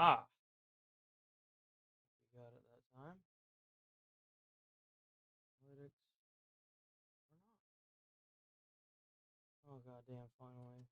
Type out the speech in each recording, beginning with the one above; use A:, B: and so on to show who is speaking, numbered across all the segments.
A: Ah. Got it that time. Analytics. Oh, goddamn, finally.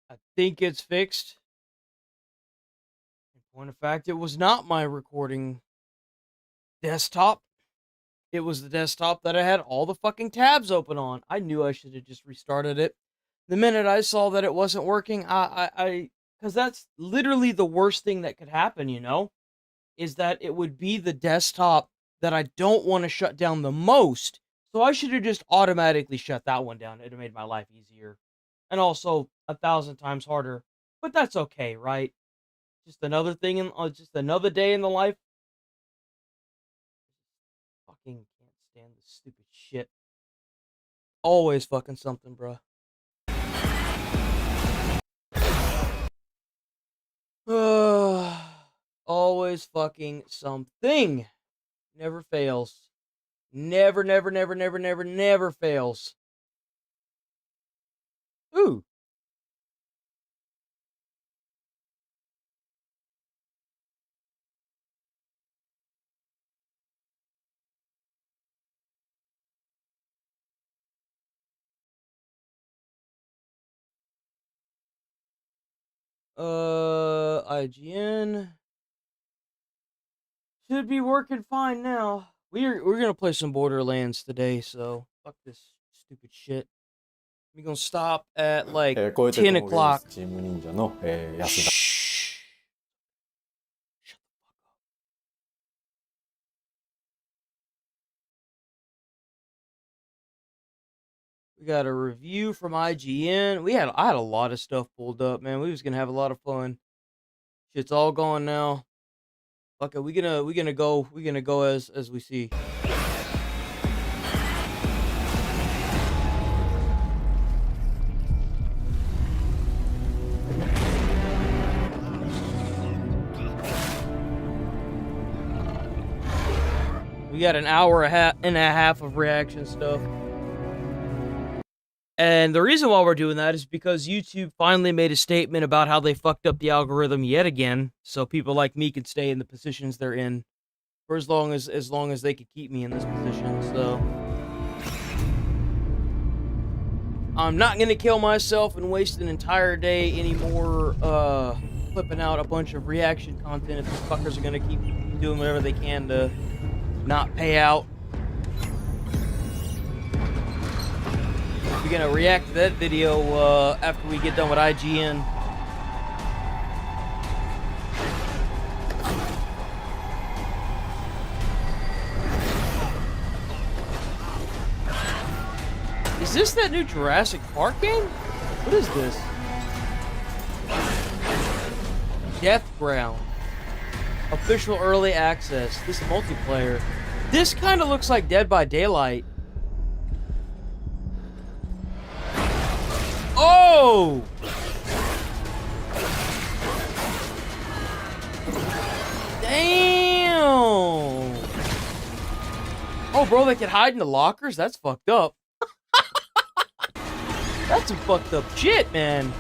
A: I think it's fixed. In point of fact, it was not my recording desktop. It was the desktop that I had all the fucking tabs open on. I knew I should have just restarted it. The minute I saw that it wasn't working, because that's literally the worst thing that could happen, you know? Is that it would be the desktop that I don't want to shut down the most. So I should have just automatically shut that one down. It would have made my life easier. And also 1,000 times harder. But that's okay, right? Just another thing just another day in the life. Fucking can't stand this stupid shit. Always fucking something, bruh. Always fucking something. Never fails. Never, never, never, never, never, never fails. Ooh. IGN should be working fine now. We're gonna play some Borderlands today, so fuck this stupid shit. We're gonna stop at like 10 o'clock.
B: チーム忍者の、安田
A: Shh. Shut the fuck up. We got a review from IGN. I had a lot of stuff pulled up, man. We was gonna have a lot of fun. Shit's all gone now. Fuck it, we're gonna go as we see. We got an hour and a half of reaction stuff. And the reason why we're doing that is because YouTube finally made a statement about how they fucked up the algorithm yet again, so people like me could stay in the positions they're in for as long as they could keep me in this position. So I'm not gonna kill myself and waste an entire day anymore flipping out a bunch of reaction content if these fuckers are gonna keep doing whatever they can to not pay out. We're gonna react to that video after we get done with IGN. Is this that new Jurassic Park game? What is this? Deathground. Official early access. This is multiplayer. This kind of looks like Dead by Daylight. Whoa! Damn! Oh, bro, they can hide in the lockers? That's fucked up. That's some fucked up shit, man.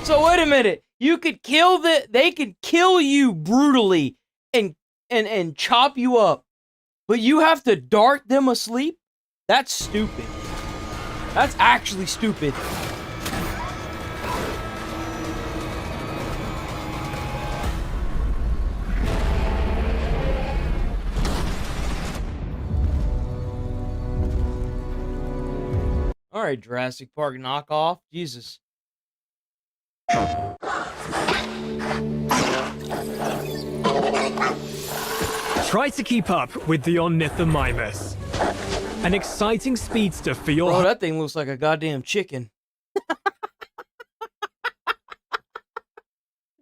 A: So wait a minute. You could kill they could kill you brutally and chop you up. But you have to dart them asleep? That's stupid. That's actually stupid. All right, Jurassic Park knockoff. Jesus.
C: Try to keep up with the Ornithomimus. An exciting speedster for your...
A: Bro, that thing looks like a goddamn chicken.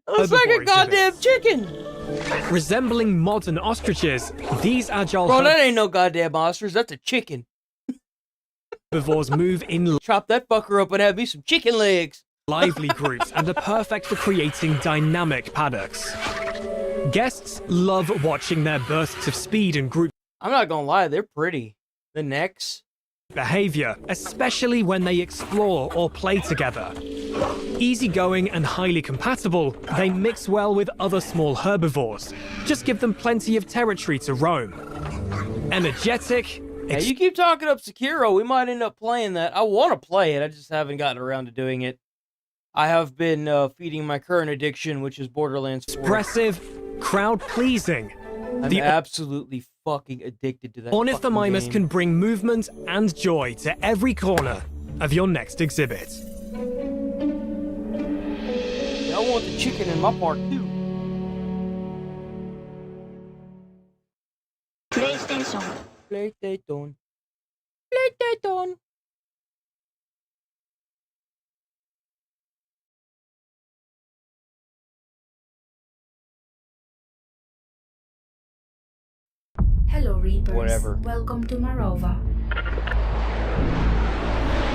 A: Looks like a goddamn chicken.
C: Resembling modern ostriches, these agile
A: Bro, that ain't no goddamn ostrich. That's a chicken.
C: herbivores move in
A: Chop that fucker up and have me some chicken legs.
C: lively groups and are perfect for creating dynamic paddocks. Guests love watching their bursts of speed and group
A: I'm not gonna lie, they're pretty. The necks.
C: behavior, especially when they explore or play together. Easygoing and highly compatible, they mix well with other small herbivores. Just give them plenty of territory to roam. Energetic,
A: Hey, you keep talking up Sekiro, we might end up playing that. I want to play it, I just haven't gotten around to doing it. I have been feeding my current addiction, which is Borderlands 4.
C: expressive, crowd-pleasing.
A: I'm
C: The
A: absolutely fucking addicted to that
C: Ornithomimus
A: fucking
C: can
A: game.
C: bring movement and joy to every corner of your next exhibit.
A: I want the chicken in my part too.
D: PlayStation.
A: PlayStation. PlayStation.
D: Hello, Reapers.
A: Whatever.
D: Welcome to Marova.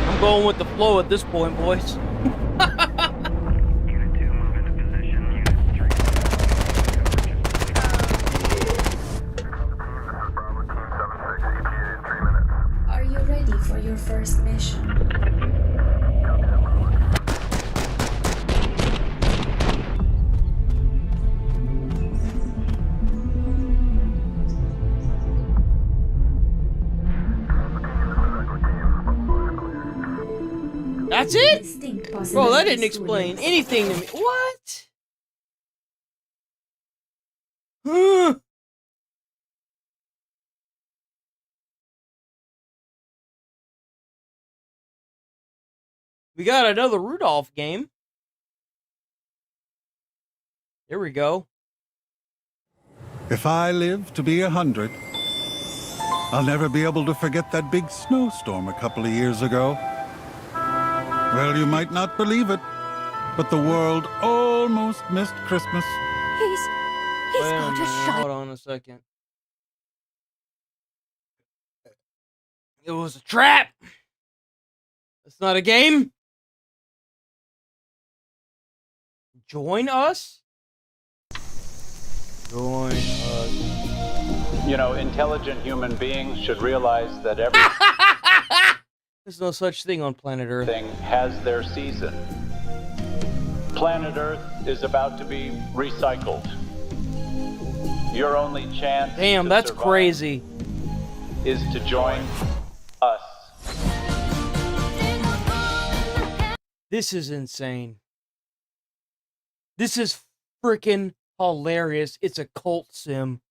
A: I'm going with the flow at this point, boys.
E: Unit 2, move into position. Unit 3. Bravo Team 76, ETA in 3 minutes.
D: Are you ready for your first mission?
A: That's it?
D: Distinct
A: Bro, that
D: possibilities
A: didn't explain
D: will
A: anything to me. What? Huh? We got another Rudolph game. Here we go.
F: If I live to be 100, I'll never be able to forget that big snowstorm a couple of years ago. Well, you might not believe it, but the world almost missed Christmas.
G: He's
A: Wait a
G: got a
A: minute,
G: shiny.
A: hold on a second. It was a trap. It's not a game. Join us? Join us.
H: You know, intelligent human beings should realize that
A: There's no such thing on planet Earth.
H: everything has their season. Planet Earth is about to be recycled. Your only chance
A: Damn,
H: to
A: that's
H: survive
A: crazy.
H: is to join us.
A: This is insane. This is freaking hilarious. It's a cult sim.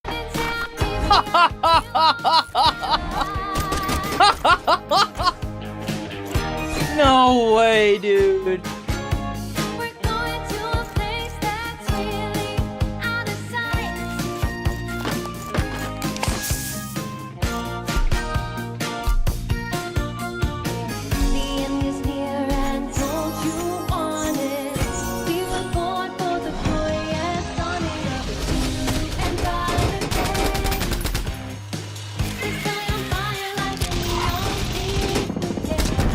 A: No way, dude.
G: We're going to a place that's really out of sight. The end is near and don't you want it? We were born for the glorious dawning of a new and brighter day. We stay on fire like an old thing.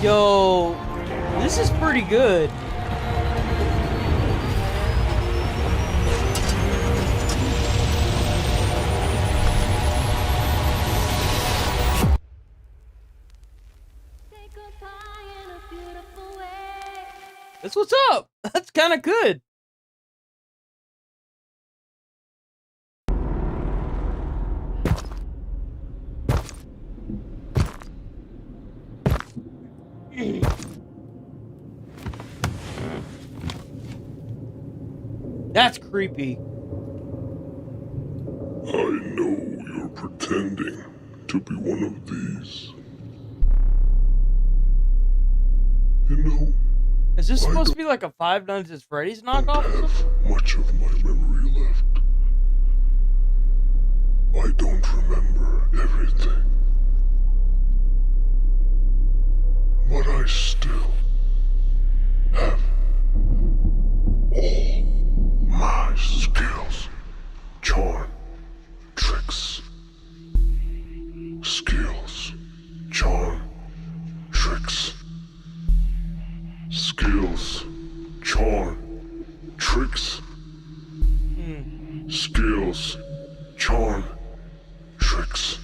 A: Yo, this is pretty good.
G: Say goodbye in a beautiful way.
A: That's what's up. That's kind of good. That's creepy.
I: I know you're pretending to be one of these. You know,
A: Is this supposed to be like a Five Nights at Freddy's
I: I don't
A: knockoff?
I: have much of my memory left. I don't remember everything. But I still have all my skills. Charm, tricks. Skills, charm, tricks. Skills, charm, tricks. Skills, charm, tricks.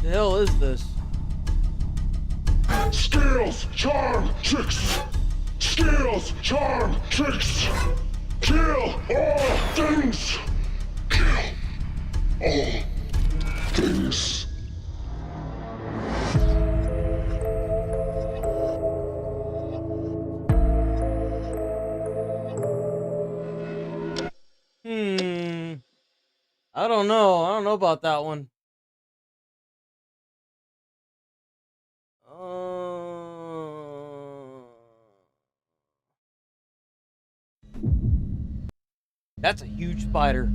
A: The hell is this?
I: Skills, charm, tricks. Skills, charm, tricks. Kill all things. Kill all things.
A: I don't know. I don't know about that one. That's a huge spider.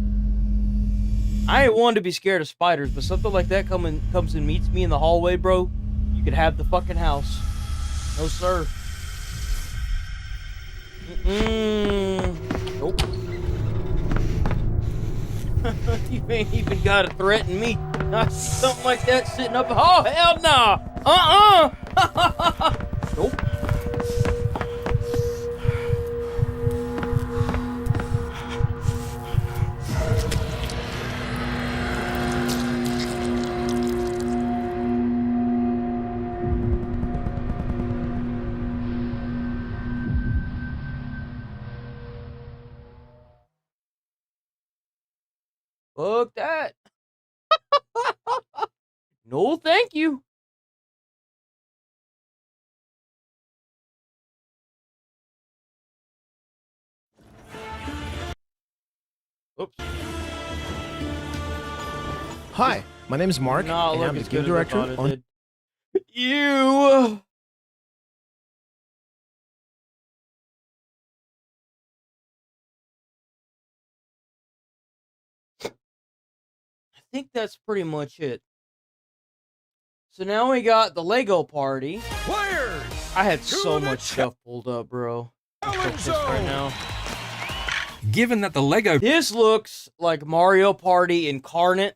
A: I ain't one to be scared of spiders, but something like that comes and meets me in the hallway, bro. You could have the fucking house. No, sir. Nope. You ain't even gotta threaten me. I see something like that sitting up. Oh, hell nah. Nope. Fuck that. No, thank you. Oops.
J: Hi, my name is Mark,
A: Not
J: and
A: look
J: I'm the
A: as
J: game
A: good as I
J: director
A: thought it
J: on.
A: did. You. I think that's pretty much it. So now we got the Lego party.
K: Players!
A: I had so
K: the
A: much stuff pulled up, bro. I'll fix this
K: zone!
A: right now.
K: Given that the Lego
A: This looks like Mario Party incarnate.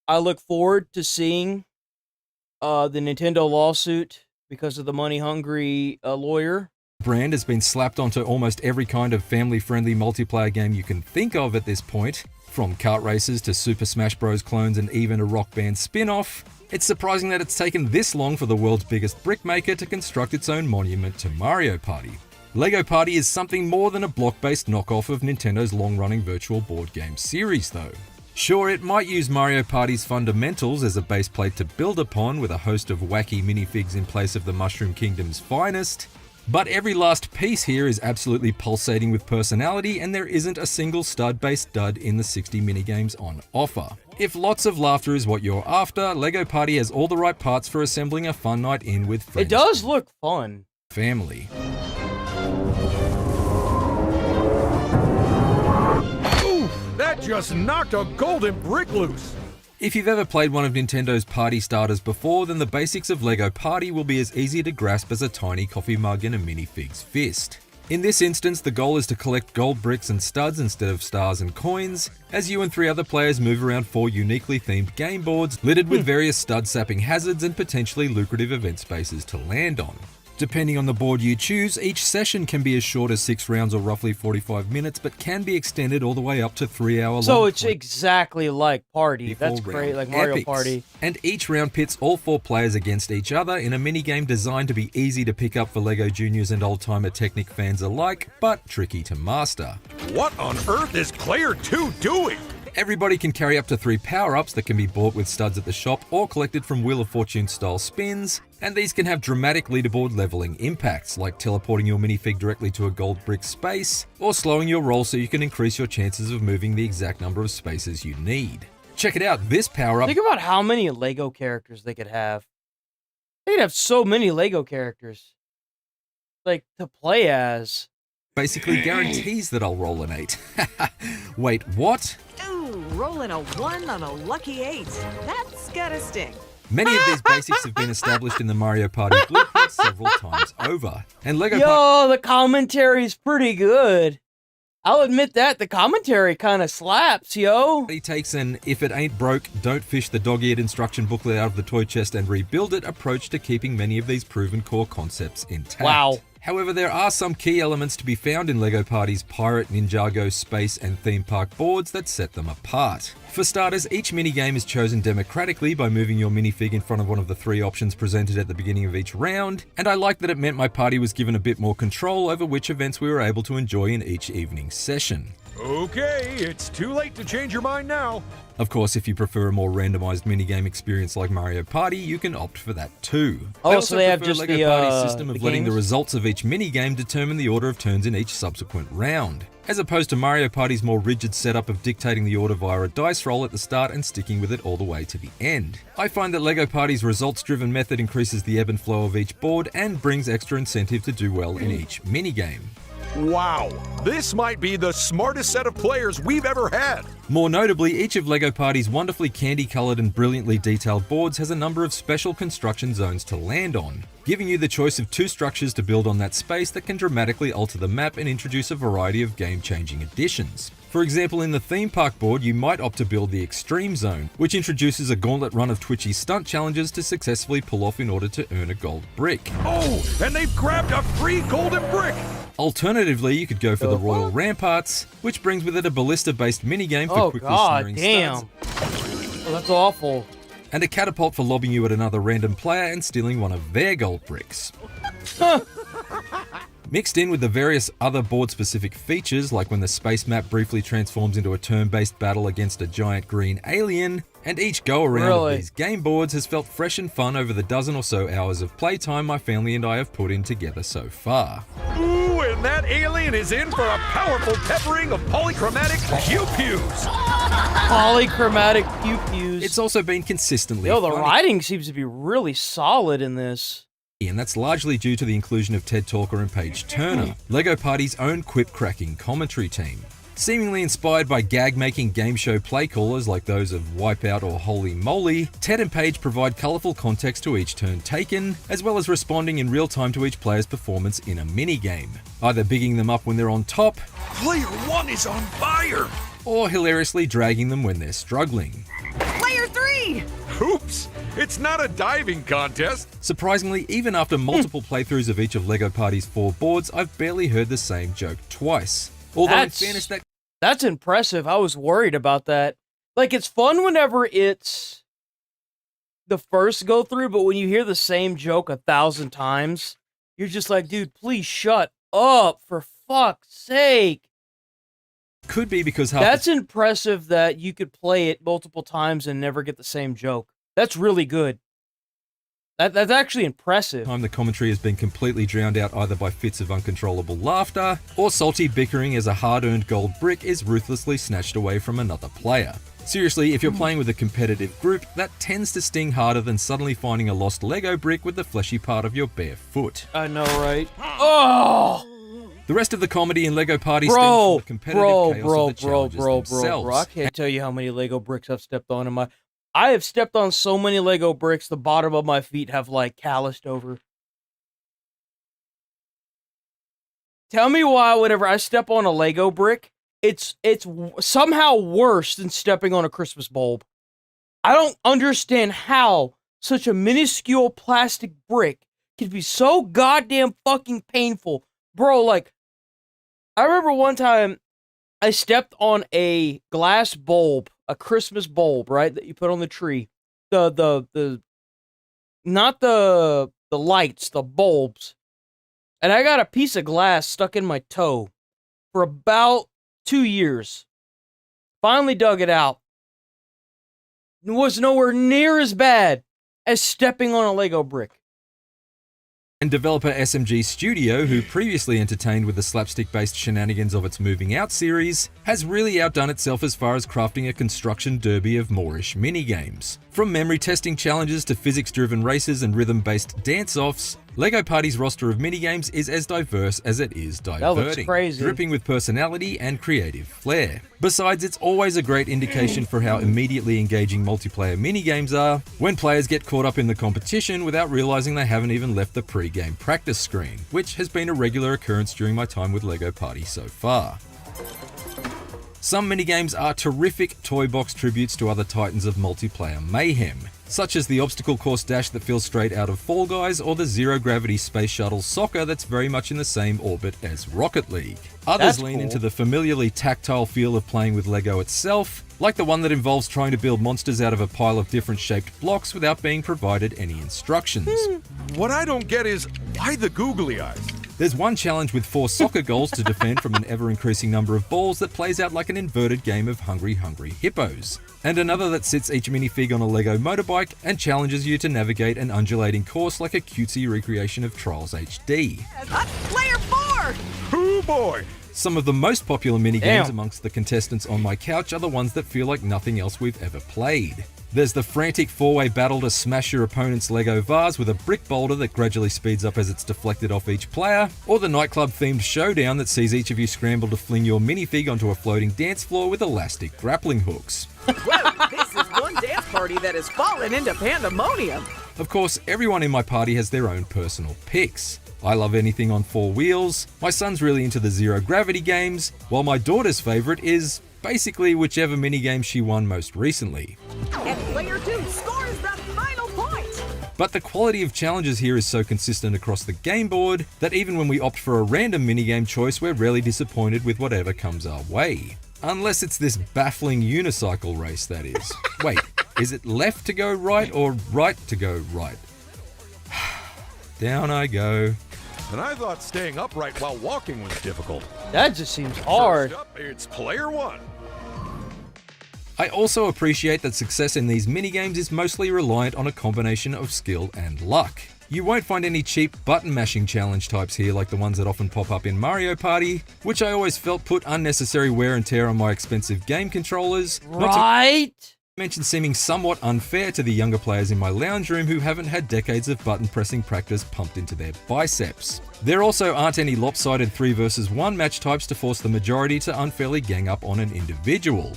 A: I look forward to seeing the Nintendo lawsuit because of the money-hungry lawyer.
K: brand has been slapped onto almost every kind of family-friendly multiplayer game you can think of at this point, from kart races to Super Smash Bros. Clones and even a Rock Band spin-off. It's surprising that it's taken this long for the world's biggest brick maker to construct its own monument to Mario Party. Lego Party is something more than a block-based knockoff of Nintendo's long-running virtual board game series, though. Sure, it might use Mario Party's fundamentals as a base plate to build upon with a host of wacky minifigs in place of the Mushroom Kingdom's finest, but every last piece here is absolutely pulsating with personality, and there isn't a single stud-based dud in the 60 minigames on offer. If lots of laughter is what you're after, Lego Party has all the right parts for assembling a fun night in with friends.
A: It does look fun.
K: Family.
L: That just knocked a golden brick loose!
K: If you've ever played one of Nintendo's party starters before, then the basics of Lego Party will be as easy to grasp as a tiny coffee mug in a minifig's fist. In this instance, the goal is to collect gold bricks and studs instead of stars and coins, as you and 3 other players move around 4 uniquely themed game boards littered with various stud-sapping hazards and potentially lucrative event spaces to land on. Depending on the board you choose, each session can be as short as 6 rounds or roughly 45 minutes, but can be extended all the way up to 3 hour long.
A: So it's exactly like Party. That's great, like Mario Party.
K: And each round pits all 4 players against each other in a minigame designed to be easy to pick up for LEGO Juniors and old-timer Technic fans alike, but tricky to master.
L: What on earth is Player 2 doing?
K: Everybody can carry up to 3 power-ups that can be bought with studs at the shop or collected from Wheel of Fortune style spins, and these can have dramatic leaderboard leveling impacts, like teleporting your minifig directly to a gold brick space, or slowing your roll so you can increase your chances of moving the exact number of spaces you need. Check it out, this power-up...
A: Think about how many LEGO characters they could have. They could have so many LEGO characters, like, to play as.
K: Basically guarantees that I'll roll an 8. Wait, what?
M: Ooh, rolling a 1 on a lucky 8. That's gotta sting.
K: Many of these basics have been established in the Mario Party blueprint several times over. And LEGO
A: the commentary's pretty good. I'll admit that, the commentary kind of slaps, yo.
K: He takes an if it ain't broke, don't fish the dog-eared instruction booklet out of the toy chest and rebuild it approach to keeping many of these proven core concepts intact.
A: Wow.
K: However, there are some key elements to be found in LEGO Party's Pirate, Ninjago, Space, and Theme Park boards that set them apart. For starters, each minigame is chosen democratically by moving your minifig in front of one of the 3 options presented at the beginning of each round, and I like that it meant my party was given a bit more control over which events we were able to enjoy in each evening session.
L: Okay, it's too late to change your mind now.
K: Of course, if you prefer a more randomized minigame experience like Mario Party, you can opt for that too.
A: Oh,
K: I also
A: so they have
K: prefer
A: just
K: LEGO Party's system of letting the
A: games?
K: results of each minigame determine the order of turns in each subsequent round, as opposed to Mario Party's more rigid setup of dictating the order via a dice roll at the start and sticking with it all the way to the end. I find that LEGO Party's results-driven method increases the ebb and flow of each board and brings extra incentive to do well in each minigame.
L: Wow, this might be the smartest set of players we've ever had.
K: More notably, each of LEGO Party's wonderfully candy-coloured and brilliantly detailed boards has a number of special construction zones to land on, giving you the choice of 2 structures to build on that space that can dramatically alter the map and introduce a variety of game-changing additions. For example, in the theme park board, you might opt to build the Extreme Zone, which introduces a gauntlet run of twitchy stunt challenges to successfully pull off in order to earn a gold brick.
L: Oh, and they've grabbed a free golden brick!
K: Alternatively, you could go for the Royal Ramparts, which brings with it a ballista-based minigame for quickly snaring studs.
A: Oh, that's awful.
K: And a catapult for lobbing you at another random player and stealing one of their gold bricks. Mixed in with the various other board-specific features, like when the space map briefly transforms into a turn-based battle against a giant green alien, and each go-around of these game boards has felt fresh and fun over the dozen or so hours of playtime my family and I have put in together so far.
L: Ooh, and that alien is in for a powerful peppering of polychromatic pew-pews.
A: Polychromatic pew-pews.
K: It's also been consistently
A: the
K: funny.
A: writing seems to be really solid in this.
K: And that's largely due to the inclusion of Ted Talker and Paige Turner, LEGO Party's own quip-cracking commentary team. Seemingly inspired by gag-making game show play callers like those of Wipeout or Holy Moly, Ted and Paige provide colourful context to each turn taken, as well as responding in real time to each player's performance in a minigame, either bigging them up when they're on top,
L: Player 1 is on fire!
K: or hilariously dragging them when they're struggling.
M: Player 3!
L: Oops, it's not a diving contest.
K: Surprisingly, even after multiple playthroughs of each of LEGO Party's 4 boards, I've barely heard the same joke twice. Although in fairness,
A: that's impressive. I was worried about that. Like, it's fun whenever it's the first go through, but when you hear the same joke 1,000 times, you're just like, dude, please shut up, for fuck's sake.
K: Could be because
A: that's impressive that you could play it multiple times and never get the same joke. That's really good. That's actually impressive.
K: The commentary has been completely drowned out either by fits of uncontrollable laughter or salty bickering as a hard-earned gold brick is ruthlessly snatched away from another player. Seriously, if you're playing with a competitive group, that tends to sting harder than suddenly finding a lost Lego brick with the fleshy part of your bare foot.
A: I know, right? Oh!
K: The rest of the comedy in LEGO Party stems from the competitive chaos of the challenges themselves.
A: Bro, I can't tell you how many Lego bricks I've stepped on in my... I have stepped on so many Lego bricks, the bottom of my feet have, like, calloused over. Tell me why whenever I step on a Lego brick, it's somehow worse than stepping on a Christmas bulb. I don't understand how such a minuscule plastic brick can be so goddamn fucking painful. Bro, like, I remember one time I stepped on a glass bulb, a Christmas bulb, right, that you put on the tree. Not the lights, the bulbs. And I got a piece of glass stuck in my toe for about 2 years. Finally dug it out. It was nowhere near as bad as stepping on a Lego brick.
K: And developer SMG Studio, who previously entertained with the slapstick-based shenanigans of its Moving Out series, has really outdone itself as far as crafting a construction derby of moreish minigames. From memory testing challenges to physics-driven races and rhythm-based dance-offs, LEGO Party's roster of minigames is as diverse as it is diverting,
A: that looks crazy.
K: Dripping with personality and creative flair. Besides, it's always a great indication for how immediately engaging multiplayer minigames are when players get caught up in the competition without realizing they haven't even left the pre-game practice screen, which has been a regular occurrence during my time with LEGO Party so far. Some minigames are terrific toy box tributes to other titans of multiplayer mayhem, such as the obstacle course dash that feels straight out of Fall Guys or the zero-gravity space shuttle soccer that's very much in the same orbit as Rocket League. Others lean into the familiarly tactile feel of playing with LEGO itself, like the one that involves trying to build monsters out of a pile of different shaped blocks without being provided any instructions.
L: What I don't get is, why the googly eyes?
K: There's one challenge with 4 soccer goals to defend from an ever-increasing number of balls that plays out like an inverted game of Hungry Hungry Hippos. And another that sits each minifig on a LEGO motorbike and challenges you to navigate an undulating course like a cutesy recreation of Trials HD.
M: Player 4!
L: Oh boy!
K: Some of the most popular minigames amongst the contestants on my couch are the ones that feel like nothing else we've ever played. There's the frantic 4-way battle to smash your opponent's Lego vase with a brick boulder that gradually speeds up as it's deflected off each player, or the nightclub-themed showdown that sees each of you scramble to fling your minifig onto a floating dance floor with elastic grappling hooks.
M: Well, this is one dance party that has fallen into pandemonium.
K: Of course, everyone in my party has their own personal picks. I love anything on 4 wheels, my son's really into the zero-gravity games, while my daughter's favourite is basically whichever minigame she won most recently.
M: And player 2 scores the final point!
K: But the quality of challenges here is so consistent across the game board that even when we opt for a random minigame choice, we're rarely disappointed with whatever comes our way. Unless it's this baffling unicycle race, that is. Wait, is it left to go right or right to go right? Down I go.
L: And I thought staying upright while walking was difficult.
A: That just seems hard.
L: First up, it's player 1.
K: I also appreciate that success in these minigames is mostly reliant on a combination of skill and luck. You won't find any cheap button mashing challenge types here like the ones that often pop up in Mario Party, which I always felt put unnecessary wear and tear on my expensive game controllers.
A: Right?
K: Mention seeming somewhat unfair to the younger players in my lounge room who haven't had decades of button pressing practice pumped into their biceps. There also aren't any lopsided 3 versus 1 match types to force the majority to unfairly gang up on an individual.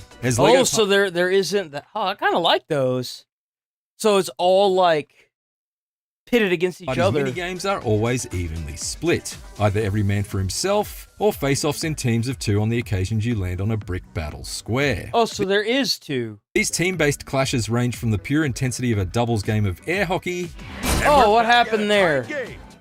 A: So there isn't that. Oh, I kind of like those. So it's all like pitted against each other.
K: Minigames are always evenly split, either every man for himself or face-offs in teams of 2 on the occasions you land on a brick battle square.
A: Oh, so there is 2.
K: These team-based clashes range from the pure intensity of a doubles game of air hockey.
A: Oh, what happened there?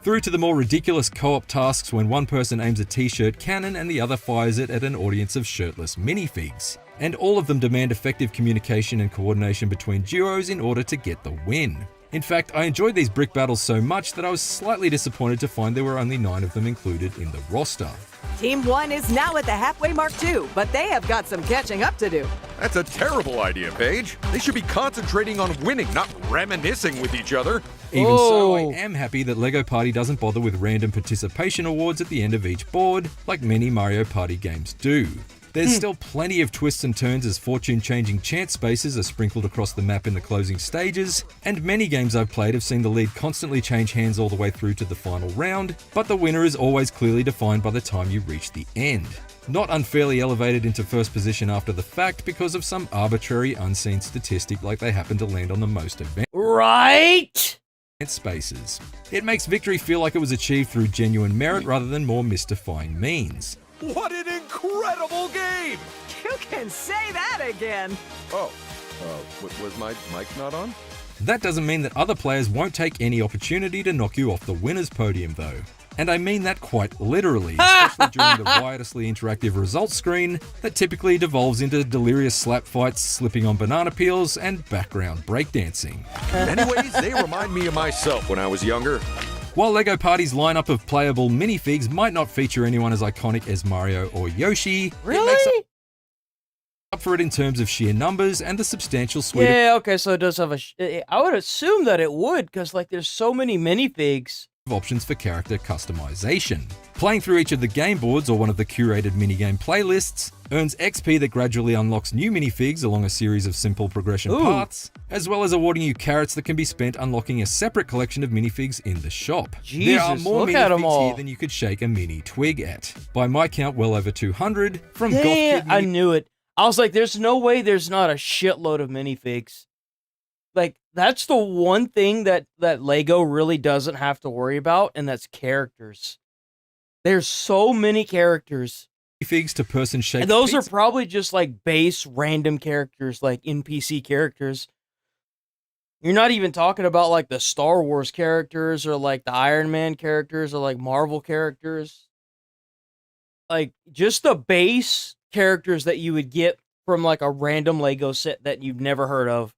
K: Through to the more ridiculous co-op tasks when one person aims a t-shirt cannon and the other fires it at an audience of shirtless minifigs. And all of them demand effective communication and coordination between duos in order to get the win. In fact, I enjoyed these brick battles so much that I was slightly disappointed to find there were only 9 of them included in the roster.
M: Team 1 is now at the halfway mark too, but they have got some catching up to do.
L: That's a terrible idea, Paige. They should be concentrating on winning, not reminiscing with each other.
K: Even so, I am happy that LEGO Party doesn't bother with random participation awards at the end of each board, like many Mario Party games do. There's still plenty of twists and turns as fortune-changing chance spaces are sprinkled across the map in the closing stages, and many games I've played have seen the lead constantly change hands all the way through to the final round, but the winner is always clearly defined by the time you reach the end. Not unfairly elevated into first position after the fact because of some arbitrary unseen statistic like they happen to land on the most events.
A: Right?
K: spaces. It makes victory feel like it was achieved through genuine merit rather than more mystifying means.
L: What an incredible game!
M: You can say that again.
L: Oh, was my mic not on?
K: That doesn't mean that other players won't take any opportunity to knock you off the winner's podium though. And I mean that quite literally, especially during the riotously interactive results screen that typically devolves into delirious slap fights, slipping on banana peels, and background breakdancing.
L: In many ways, they remind me of myself when I was younger.
K: While LEGO Party's lineup of playable minifigs might not feature anyone as iconic as Mario or Yoshi,
A: Really?
K: it makes up for it in terms of sheer numbers and the substantial suite of
A: Yeah, okay, so it does have a... I would assume that it would, because, like, there's so many minifigs.
K: options for character customization. Playing through each of the game boards or one of the curated minigame playlists earns XP that gradually unlocks new minifigs along a series of simple progression paths, as well as awarding you carrots that can be spent unlocking a separate collection of minifigs in the shop.
A: Jesus,
K: there are more
A: look at 'em
K: minifigs
A: all.
K: here than you could shake a mini twig at. By my count, well over 200, from Goth
A: Yeah,
K: Kid
A: I knew it. I was like, there's no way there's not a shitload of minifigs. Like, that's the one thing that Lego really doesn't have to worry about, and that's characters. There's so many characters.
K: minifigs to person-shaped
A: And those are
K: pizza
A: probably just like base random characters, like NPC characters. You're not even talking about like the Star Wars characters or like the Iron Man characters or like Marvel characters. Like, just the base characters that you would get from like a random Lego set that you've never heard of.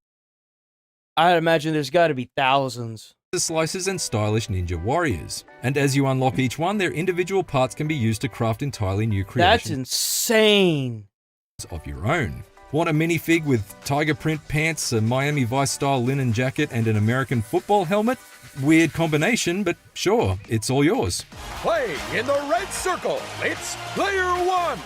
A: I'd imagine there's got to be thousands.
K: slices and stylish ninja warriors. And as you unlock each one, their individual parts can be used to craft entirely new
A: That's
K: creations
A: insane.
K: of your own. Want a minifig with tiger print pants, a Miami Vice style linen jacket, and an American football helmet? Weird combination, but sure, it's all yours.
L: Play in the red circle. It's player one.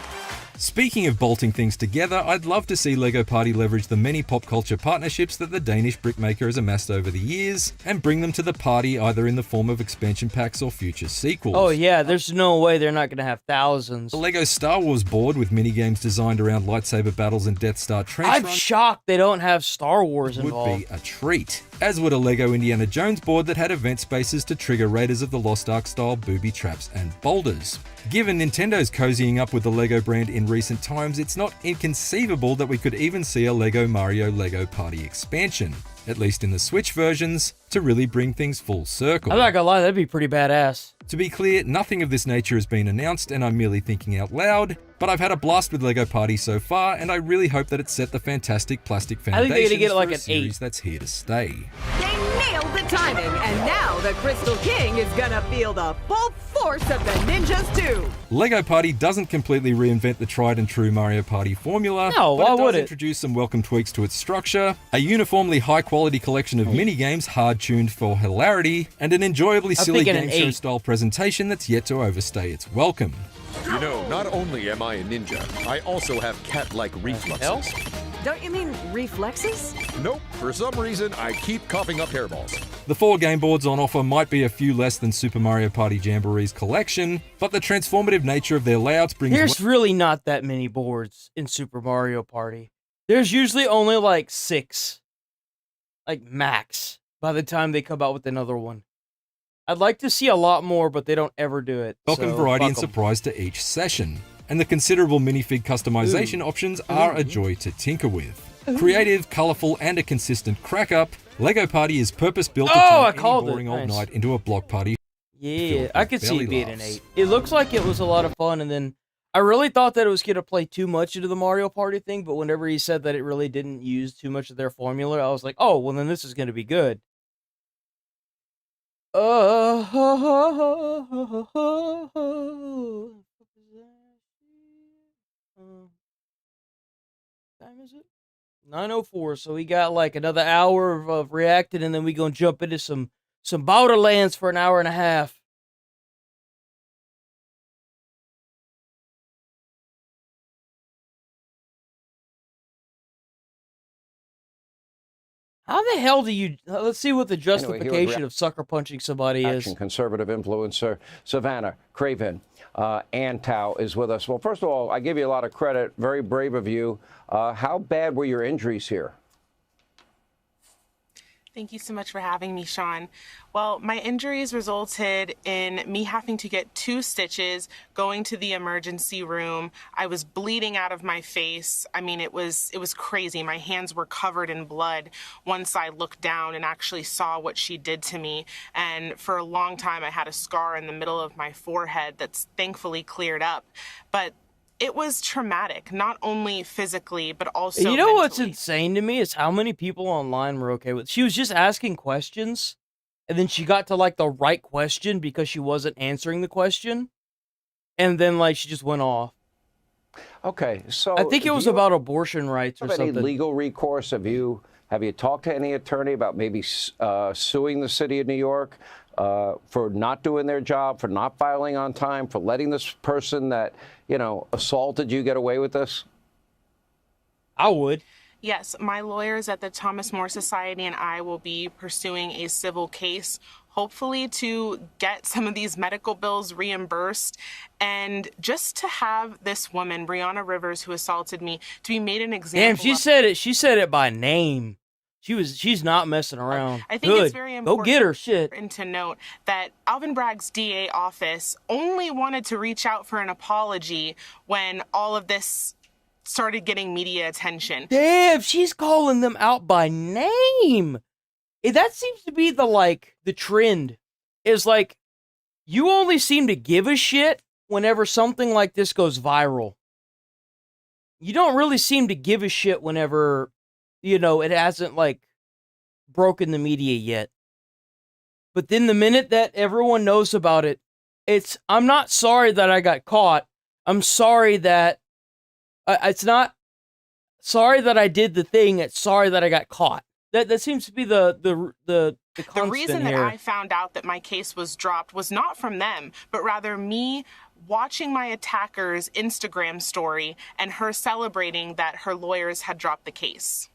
K: Speaking of bolting things together, I'd love to see LEGO Party leverage the many pop culture partnerships that the Danish brickmaker has amassed over the years and bring them to the party either in the form of expansion packs or future sequels.
A: Oh yeah, there's no way they're not going to have thousands.
K: The LEGO Star Wars board with minigames designed around lightsaber battles and Death Star trench
A: I'm
K: runs
A: shocked they don't have Star Wars
K: would
A: involved.
K: be a treat. As would a LEGO Indiana Jones board that had event spaces to trigger Raiders of the Lost Ark style booby traps and boulders. Given Nintendo's cozying up with the LEGO brand in recent times, it's not inconceivable that we could even see a LEGO Mario LEGO Party expansion, at least in the Switch versions, to really bring things full circle.
A: I'm not gonna lie, that'd be pretty badass.
K: To be clear, nothing of this nature has been announced and I'm merely thinking out loud, but I've had a blast with LEGO Party so far and I really hope that it set the fantastic plastic
A: I think they're
K: foundations
A: gonna get it like
K: for a
A: an
K: series
A: 8.
K: that's here to stay.
M: They nailed the timing, and now the Crystal King is gonna feel the full force of the ninjas too.
K: LEGO Party doesn't completely reinvent the tried and true Mario Party formula,
A: No,
K: but
A: why
K: it does
A: would it?
K: introduce some welcome tweaks to its structure, a uniformly high-quality collection of minigames hard-tuned for hilarity, and an enjoyably silly
A: thinking
K: game
A: an 8.
K: show-style presentation that's yet to overstay its welcome.
L: You know, not only am I a ninja, I also have cat-like reflexes.
M: Don't you mean reflexes?
L: Nope, for some reason, I keep coughing up hairballs.
K: The 4 game boards on offer might be a few less than Super Mario Party Jamboree's collection, but the transformative nature of their layouts brings...
A: There's really not that many boards in Super Mario Party. There's usually only like 6. Like max, by the time they come out with another one. I'd like to see a lot more, but they don't ever do it.
K: welcome
A: so
K: variety and
A: fuck 'em.
K: surprise to each session, and the considerable minifig customization options are a joy to tinker with. Creative, colourful, and a consistent crack-up, LEGO Party is purpose-built to
A: I
K: turn any
A: called it.
K: boring old
A: Nice.
K: night into a block party.
A: Yeah,
K: filled
A: I
K: with
A: could see
K: belly
A: it being an
K: laughs.
A: 8. It looks like it was a lot of fun, and then I really thought that it was going to play too much into the Mario Party thing, but whenever he said that it really didn't use too much of their formula, I was like, oh, well then this is going to be good. Time is it? 9:04. So we got like another hour of reacting, and then we gonna jump into some Borderlands for an hour and a half. How the hell do you? Let's see what the justification of sucker punching somebody is.
N: Conservative influencer Savannah Craven Antow is with us. Well, first of all, I give you a lot of credit. Very brave of you. How bad were your injuries here?
O: Thank you so much for having me, Sean. Well, my injuries resulted in me having to get 2 stitches, going to the emergency room. I was bleeding out of my face. I mean, it was crazy. My hands were covered in blood once I looked down and actually saw what she did to me. And for a long time, I had a scar in the middle of my forehead that's thankfully cleared up. But it was traumatic, not only physically, but also
A: And you know what's
O: mentally.
A: insane to me is how many people online were okay with. She was just asking questions, and then she got to like the right question because she wasn't answering the question, and then like she just went off.
N: Okay, so
A: I think it was about abortion rights or
N: have any
A: something.
N: legal recourse? Have you talked to any attorney about maybe suing the city of New York for not doing their job, for not filing on time, for letting this person that assaulted you get away with this?
A: I would.
O: Yes, my lawyers at the Thomas More Society and I will be pursuing a civil case, hopefully to get some of these medical bills reimbursed and just to have this woman, Brianna Rivers, who assaulted me, to be made an example.
A: Damn, she said it. She said it by name. She's not messing around.
O: I think
A: Good.
O: it's very important.
A: Go get her. Shit.
O: To note that Alvin Bragg's DA office only wanted to reach out for an apology when all of this started getting media attention.
A: Damn, she's calling them out by name. That seems to be the trend. Is like, you only seem to give a shit whenever something like this goes viral. You don't really seem to give a shit whenever, it hasn't broken the media yet. But then the minute that everyone knows about it, I'm not sorry that I got caught. I'm sorry that it's not sorry that I did the thing. It's sorry that I got caught. That seems to be the constant
O: The reason that
A: here.
O: I found out that my case was dropped was not from them, but rather me watching my attacker's Instagram story and her celebrating that her lawyers had dropped the case.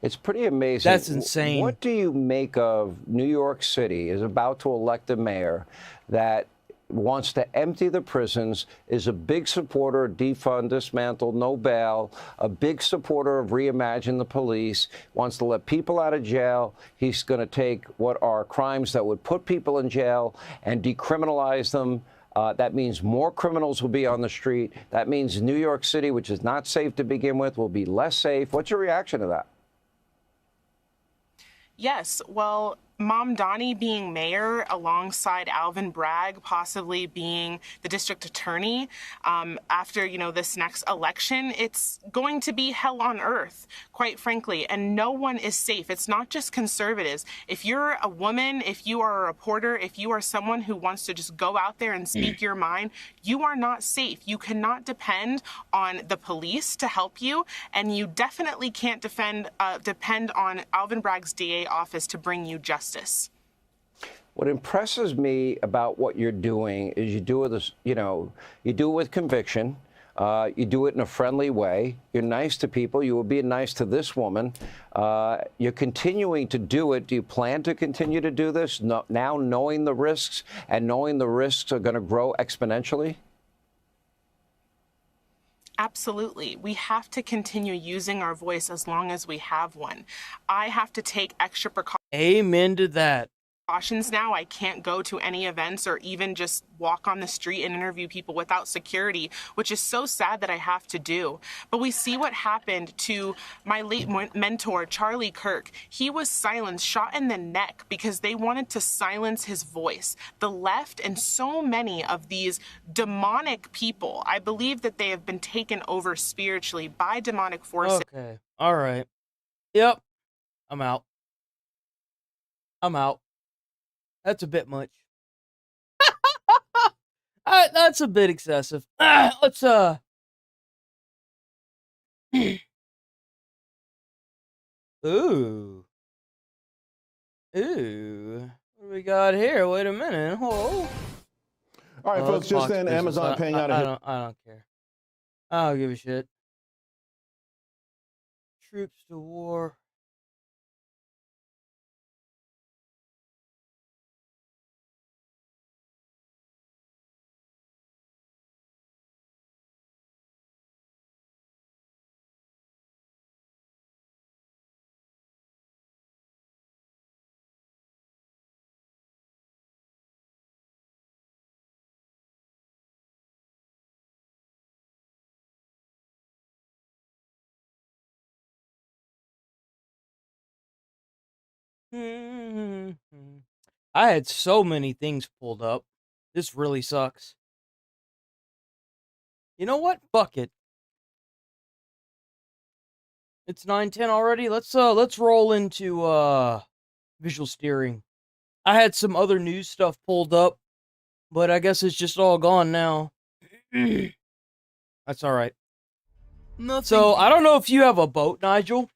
N: It's pretty amazing.
A: That's insane.
N: What do you make of New York City is about to elect a mayor that wants to empty the prisons, is a big supporter of defund, dismantle, no bail, a big supporter of reimagine the police, wants to let people out of jail. He's going to take what are crimes that would put people in jail and decriminalize them. That means more criminals will be on the street. That means New York City, which is not safe to begin with, will be less safe. What's your reaction to that?
O: Yes, well, Mom Donnie being mayor alongside Alvin Bragg possibly being the district attorney after, this next election, it's going to be hell on earth, quite frankly, and no one is safe. It's not just conservatives. If you're a woman, if you are a reporter, if you are someone who wants to just go out there and speak your mind, you are not safe. You cannot depend on the police to help you, and you definitely can't depend on Alvin Bragg's DA office to bring you justice.
N: What impresses me about what you're doing is you do it, you do it with conviction. You do it in a friendly way. You're nice to people. You were being nice to this woman. You're continuing to do it. Do you plan to continue to do this now, knowing the risks and knowing the risks are going to grow exponentially?
O: Absolutely. We have to continue using our voice as long as we have one. I have to take extra precautions.
A: Amen to that.
O: Now. I can't go to any events or even just walk on the street and interview people without security, which is so sad that I have to do. But we see what happened to my late mentor, Charlie Kirk. He was silenced, shot in the neck because they wanted to silence his voice. The left and so many of these demonic people, I believe that they have been taken over spiritually by demonic forces.
A: Okay. All right. Yep. I'm out. That's a bit much. That's a bit excessive. Let's Ooh. Ooh. What do we got here? Wait a minute. Whoa.
J: All right, folks, just then, Amazon paying out
A: I don't care. I don't give a shit. Troops to war. I had so many things pulled up. This really sucks. You know what? Fuck it. It's 9:10 already. Let's roll into visual steering. I had some other news stuff pulled up, but I guess it's just all gone now. That's all right. So I don't know if you have a boat, Nigel,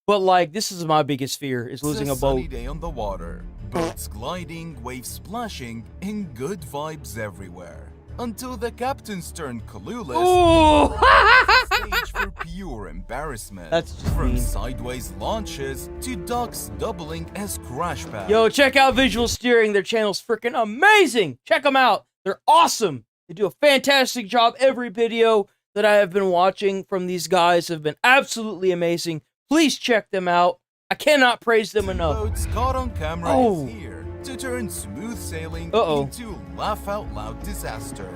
A: but like this is my biggest fear is losing a boat.
P: Sunny day on the water, boats gliding, waves splashing, and good vibes everywhere. Until the captains turned clueless. Stage for pure embarrassment.
A: That's just
P: from
A: mean.
P: Sideways launches to docks doubling as crash pads.
A: Yo, check out Visual Steering. Their channel's freaking amazing. Check them out. They're awesome. They do a fantastic job. Every video that I have been watching from these guys have been absolutely amazing. Please check them out. I cannot praise them enough.
P: Boats caught on camera is here to turn smooth sailing into laugh out loud disaster.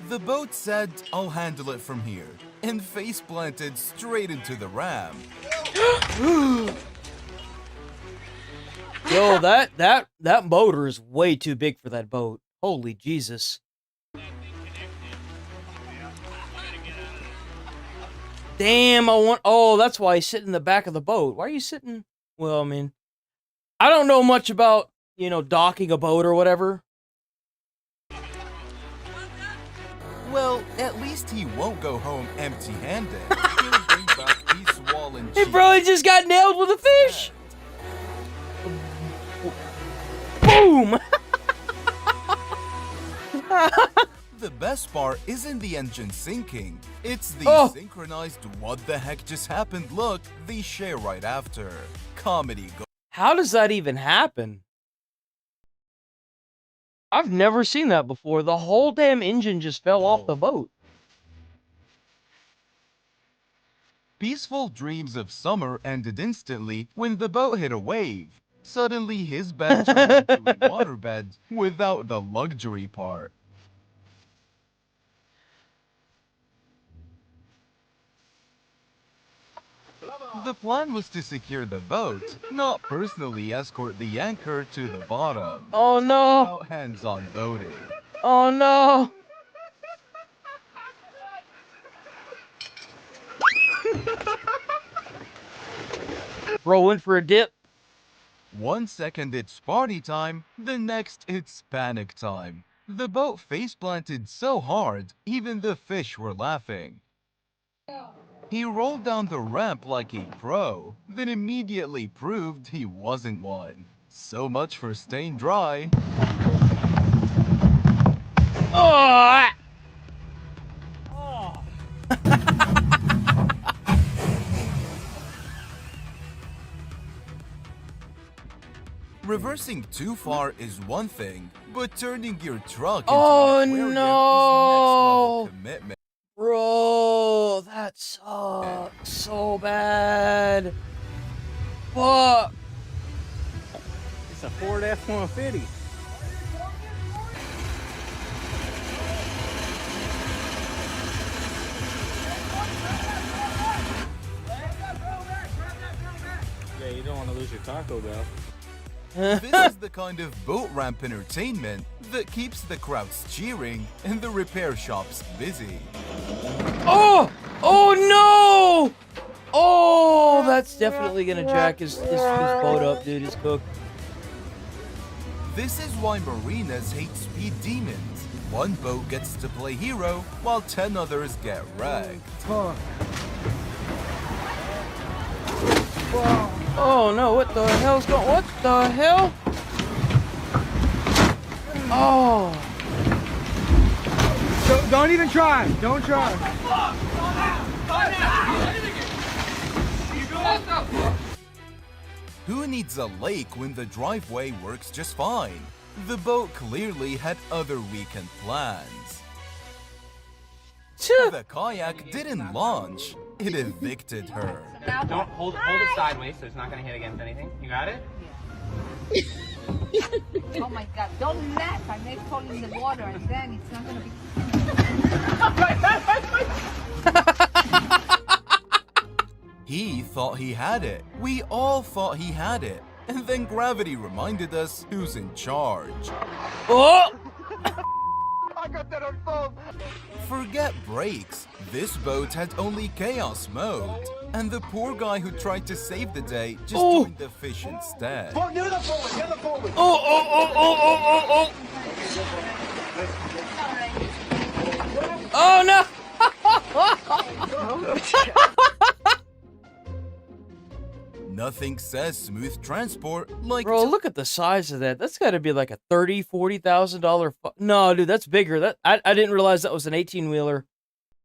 P: The boat said, "I'll handle it from here," and face planted straight into the ram.
A: Yo, that motor is way too big for that boat. Holy Jesus. Damn, that's why he's sitting in the back of the boat. Why are you sitting? Well, I mean, I don't know much about, docking a boat or whatever.
P: Well, at least he won't go home empty-handed. He'll bring back these swollen
A: He probably just got nailed with a fish. Boom!
P: The best part isn't the engine sinking. It's the synchronized what the heck just happened look they share right after. Comedy go.
A: How does that even happen? I've never seen that before. The whole damn engine just fell off the boat.
P: Peaceful dreams of summer ended instantly when the boat hit a wave. Suddenly his bed turned into a waterbed without the luxury part. The plan was to secure the boat, not personally escort the anchor to the bottom.
A: Oh no!
P: Without hands-on boating.
A: Oh no! Bro went for a dip.
P: 1 second it's party time, the next it's panic time. The boat face planted so hard, even the fish were laughing. He rolled down the ramp like a pro, then immediately proved he wasn't one. So much for staying dry.
A: Oh!
P: Reversing too far is one thing, but turning your truck into
A: Oh
P: an aquarium
A: no!
P: is next level commitment.
A: Bro, that sucks so bad. Fuck.
Q: It's a Ford F-150. Yeah, you don't want to lose your Taco Bell.
P: This is the kind of boat ramp entertainment that keeps the crowds cheering and the repair shops busy.
A: Oh! Oh no! Oh, that's definitely gonna jack his boat up, dude. He's cooked.
P: This is why marinas hate speed demons. One boat gets to play hero, while 10 others get wrecked.
A: Oh no, what the hell's going on? What the hell? Oh.
Q: Don't even try. Don't try.
P: Who needs a lake when the driveway works just fine? The boat clearly had other weekend plans. The kayak didn't launch. It evicted her.
R: Don't hold it sideways so it's not going to hit against anything. You got it?
S: Oh my God, don't laugh. I may fall in the water and then it's not going to be...
P: He thought he had it. We all thought he had it. And then gravity reminded us who's in charge.
A: Oh!
E: I got that on phone.
P: Forget brakes. This boat had only chaos mode. And the poor guy who tried to save the day just joined the fish instead.
E: Near the forward, near the forward.
A: Oh no!
P: Nothing says smooth transport like.
A: Bro, look at the size of that. That's got to be like a $30,000-$40,000. No, dude, that's bigger. That I didn't realize that was an 18-wheeler.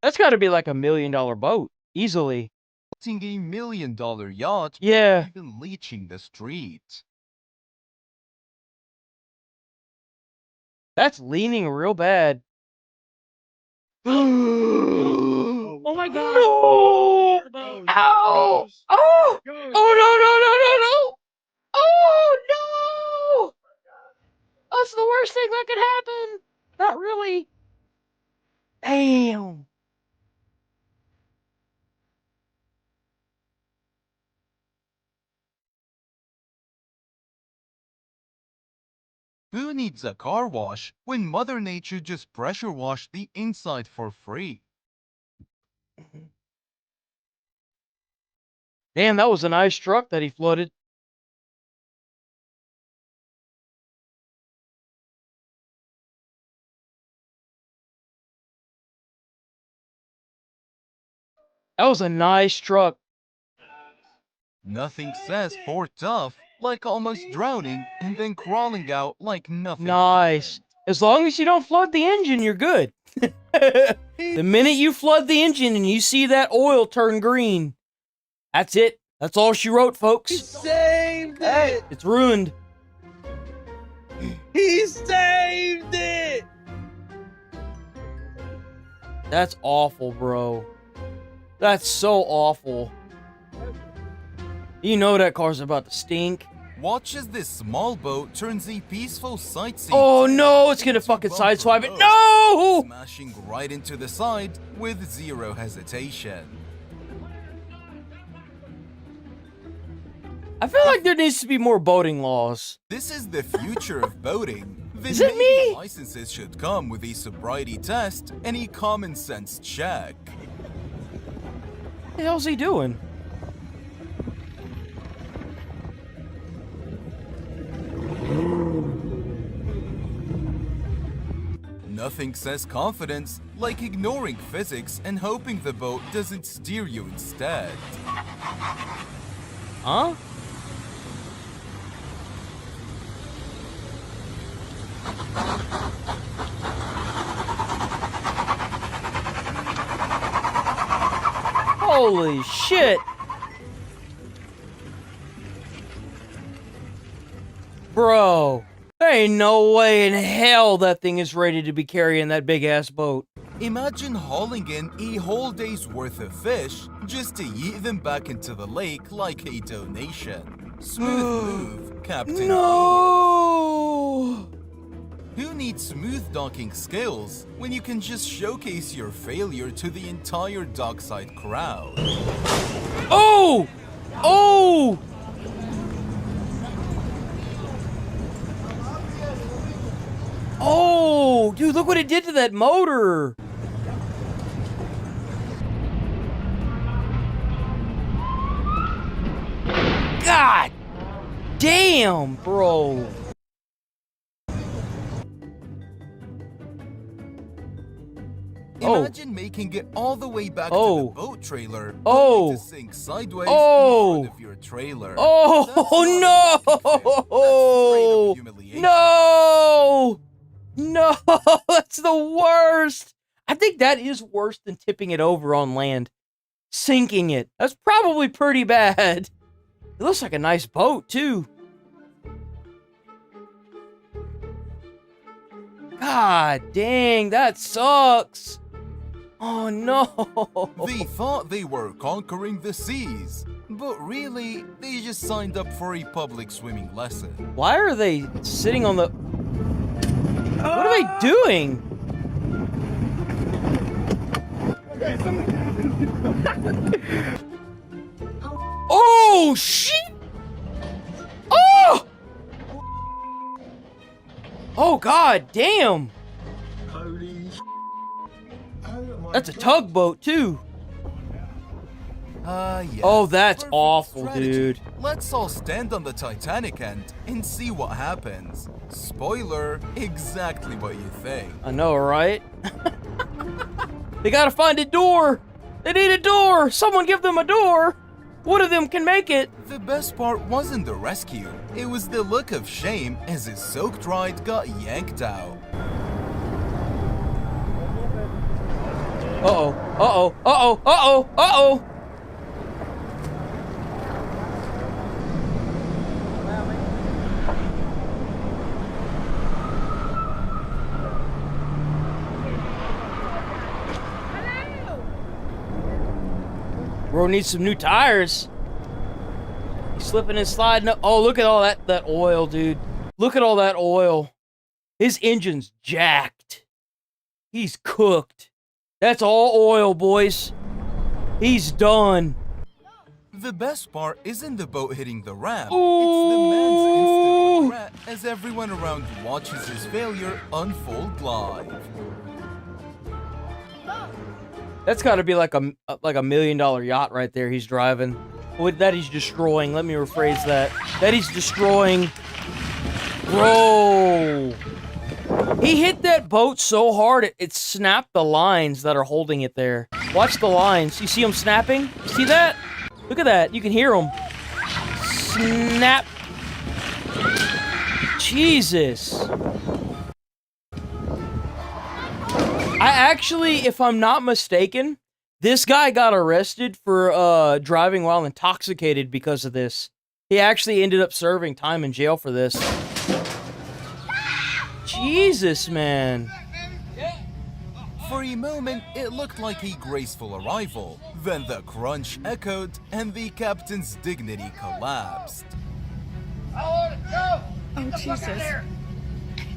A: That's got to be like $1 million boat easily.
P: A $1 million yacht.
A: Yeah.
P: Even leaching the streets.
A: That's leaning real bad.
Q: Oh my god!
A: No! Ow! Oh! Oh no no no no no! Oh no! That's the worst thing that could happen. Not really. Damn.
P: Who needs a car wash when Mother Nature just pressure washed the inside for free?
A: Damn, that was a nice truck that he flooded. That was a nice truck.
P: Nothing says for tough like almost drowning and then crawling out like nothing.
A: Nice. As long as you don't flood the engine, you're good. The minute you flood the engine and you see that oil turn green, that's it. That's all she wrote, folks.
Q: He saved it!
A: Hey, it's ruined.
Q: He saved it!
A: That's awful, bro. That's so awful. You know that car's about to stink.
P: Watch as this small boat turns a peaceful sightseeing.
A: Oh no, it's gonna fucking sideswipe it. No!
P: Smashing right into the side with zero hesitation.
A: I feel like there needs to be more boating laws.
P: This is the future of boating. Then
A: Is it
P: maybe
A: me?
P: licenses should come with a sobriety test and a common sense check.
A: What the hell's he doing?
P: Nothing says confidence like ignoring physics and hoping the boat doesn't steer you instead.
A: Huh? Holy shit! Bro, there ain't no way in hell that thing is ready to be carrying that big ass boat.
P: Imagine hauling in a whole day's worth of fish just to yeet them back into the lake like a donation. Smooth move, Captain.
A: No!
P: Who needs smooth docking skills when you can just showcase your failure to the entire dockside crowd?
A: Oh! Oh! Oh! Dude, look what it did to that motor! God damn, bro!
P: Imagine making it all the way back to the boat trailer only to sink sideways in front of your trailer.
A: Oh no! No! No! That's the worst! I think that is worse than tipping it over on land. Sinking it. That's probably pretty bad. It looks like a nice boat, too. God dang, that sucks. Oh no.
P: They thought they were conquering the seas, but really, they just signed up for a public swimming lesson.
A: Why are they sitting on the... What are they doing? Oh, shit! Oh! Oh, god damn!
L: Holy
A: That's a tugboat, too.
P: Yes.
A: Oh, that's
P: Perfect
A: awful,
P: strategy.
A: dude.
P: Let's all stand on the Titanic end and see what happens. Spoiler, exactly what you think.
A: I know, right? They gotta find a door! They need a door! Someone give them a door! One of them can make it!
P: The best part wasn't the rescue. It was the look of shame as his soaked ride got yanked out.
A: Uh-oh, uh-oh, uh-oh, uh-oh, uh-oh! Bro needs some new tires. He's slipping and sliding up. Oh, look at all that oil, dude. Look at all that oil. His engine's jacked. He's cooked. That's all oil, boys. He's done.
P: The best part isn't the boat hitting the ramp.
A: Ooh.
P: It's the man's instant regret as everyone around watches his failure unfold live.
A: That's got to be like a $1 million yacht right there he's driving. That he's destroying. Let me rephrase that. That he's destroying. Bro. He hit that boat so hard it snapped the lines that are holding it there. Watch the lines. You see them snapping? You see that? Look at that. You can hear them. Snap. Jesus. I actually, if I'm not mistaken, this guy got arrested for driving while intoxicated because of this. He actually ended up serving time in jail for this. Jesus, man.
P: For a moment, it looked like a graceful arrival. Then the crunch echoed and the captain's dignity collapsed.
O: Oh, Jesus.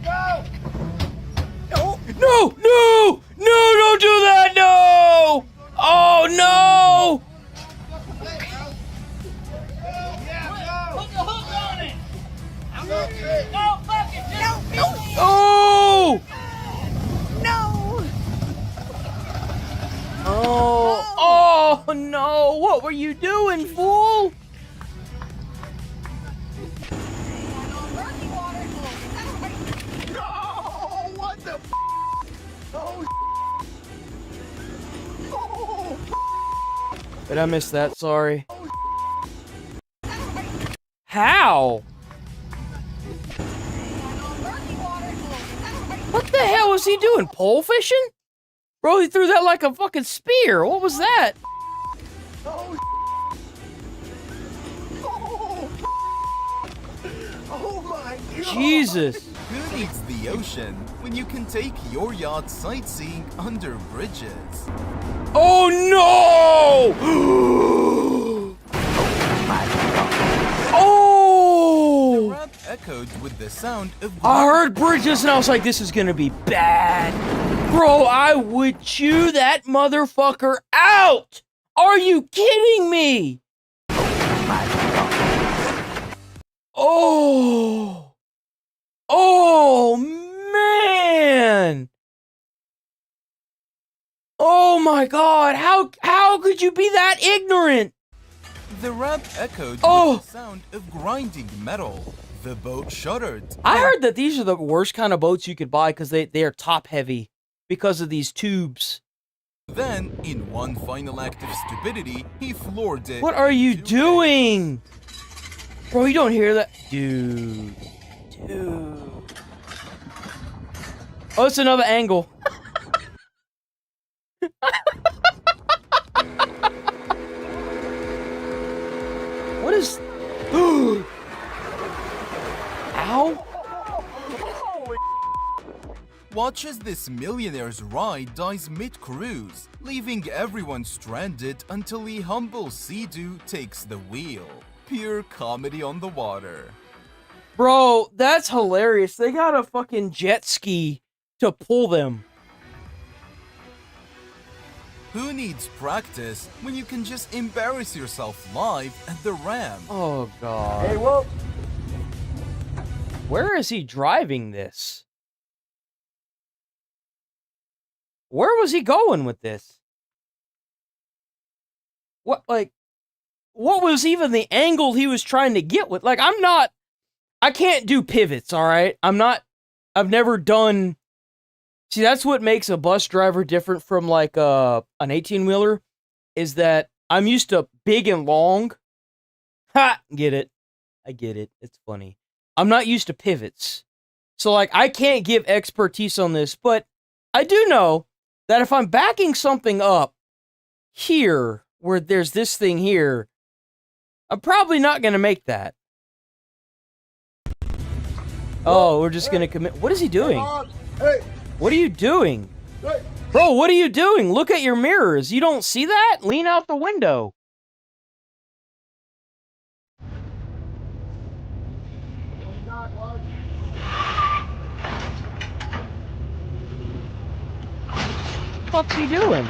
E: Go!
A: No, no, no, no, don't do that, no! Oh, no!
Q: Put the hook on it! No, fuck it! No!
A: Oh!
M: No!
A: Oh, oh, no, what were you doing, fool?
E: What the f? Oh,
A: Did I miss that? Sorry. How? What the hell was he doing? Pole fishing? Bro, he threw that like a fucking spear. What was that?
E: oh my God.
A: Jesus.
P: Who needs the ocean when you can take your yacht sightseeing under bridges?
A: Oh no! Oh!
P: The ramp echoed with the sound of...
A: I heard bridges and I was like, this is gonna be bad. Bro, I would chew that motherfucker out! Are you kidding me? Oh! Oh, man! Oh my God! How could you be that ignorant?
P: The ramp echoed with the sound of grinding metal. The boat shuddered.
A: I heard that these are the worst kind of boats you could buy because they are top heavy because of these tubes.
P: Then, in one final act of stupidity, he floored it.
A: What are you doing? Bro, you don't hear that? Dude. Oh, it's another angle. What is... Ow?
P: Watch as this millionaire's ride dies mid-cruise, leaving everyone stranded until a humble Sea-Doo takes the wheel. Pure comedy on the water.
A: Bro, that's hilarious. They got a fucking jet ski to pull them.
P: Who needs practice when you can just embarrass yourself live at the ramp?
A: Oh, God.
E: Hey, whoa.
A: Where is he driving this? Where was he going with this? What, like, what was even the angle he was trying to get with? Like, I can't do pivots, all right? I've never done. See, that's what makes a bus driver different from like an 18-wheeler, is that I'm used to big and long. Ha! Get it. I get it. It's funny. I'm not used to pivots. So like I can't give expertise on this, but I do know that if I'm backing something up here, where there's this thing here, I'm probably not going to make that. Oh, we're just going to commit. What is he doing?
E: Hey.
A: What are you doing? Bro, what are you doing? Look at your mirrors. You don't see that? Lean out the window. What's he doing?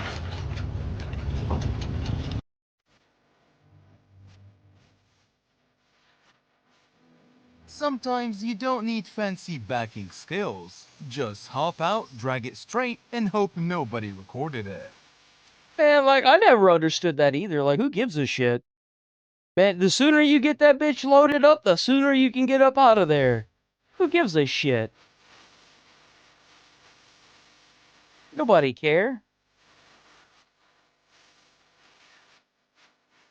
P: Sometimes you don't need fancy backing skills. Just hop out, drag it straight, and hope nobody recorded it.
A: Man, like, I never understood that either. Like, who gives a shit? Man, the sooner you get that bitch loaded up, the sooner you can get up out of there. Who gives a shit? Nobody care.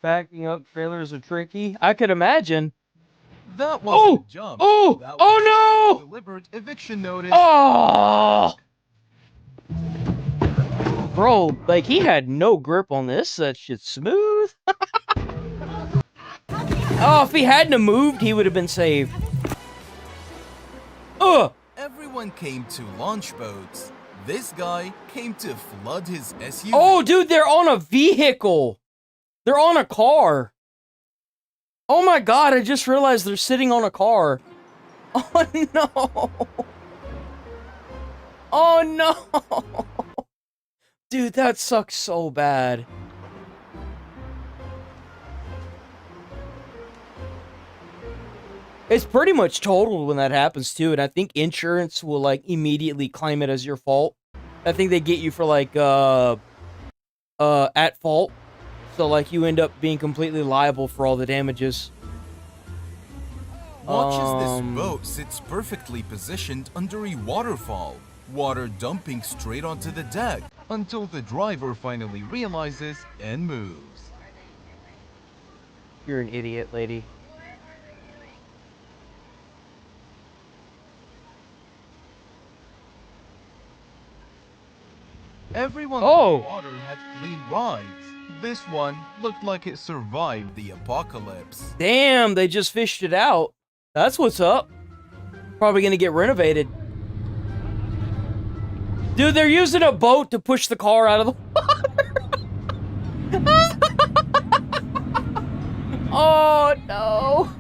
A: Backing up trailers are tricky. I could imagine.
P: That wasn't a jump.
A: Oh!
P: That was
A: Oh
P: a deliberate eviction notice.
A: no! Oh! Bro, like, he had no grip on this. That shit's smooth. Oh, if he hadn't have moved, he would have been saved. Ugh!
P: Everyone came to launch boats. This guy came to flood his SUV.
A: Oh, dude, they're on a vehicle. They're on a car. Oh my god, I just realized they're sitting on a car. Oh no. Oh no. Dude, that sucks so bad. It's pretty much totaled when that happens too, and I think insurance will like immediately claim it as your fault. I think they get you for like at fault. So like you end up being completely liable for all the damages.
P: Watch as this boat sits perfectly positioned under a waterfall. Water dumping straight onto the deck until the driver finally realizes and moves.
A: You're an idiot, lady.
P: Everyone
A: Oh!
P: in the water had clean rides. This one looked like it survived the apocalypse.
A: Damn, they just fished it out. That's what's up. Probably gonna get renovated. Dude, they're using a boat to push the car out of the water. Oh, no.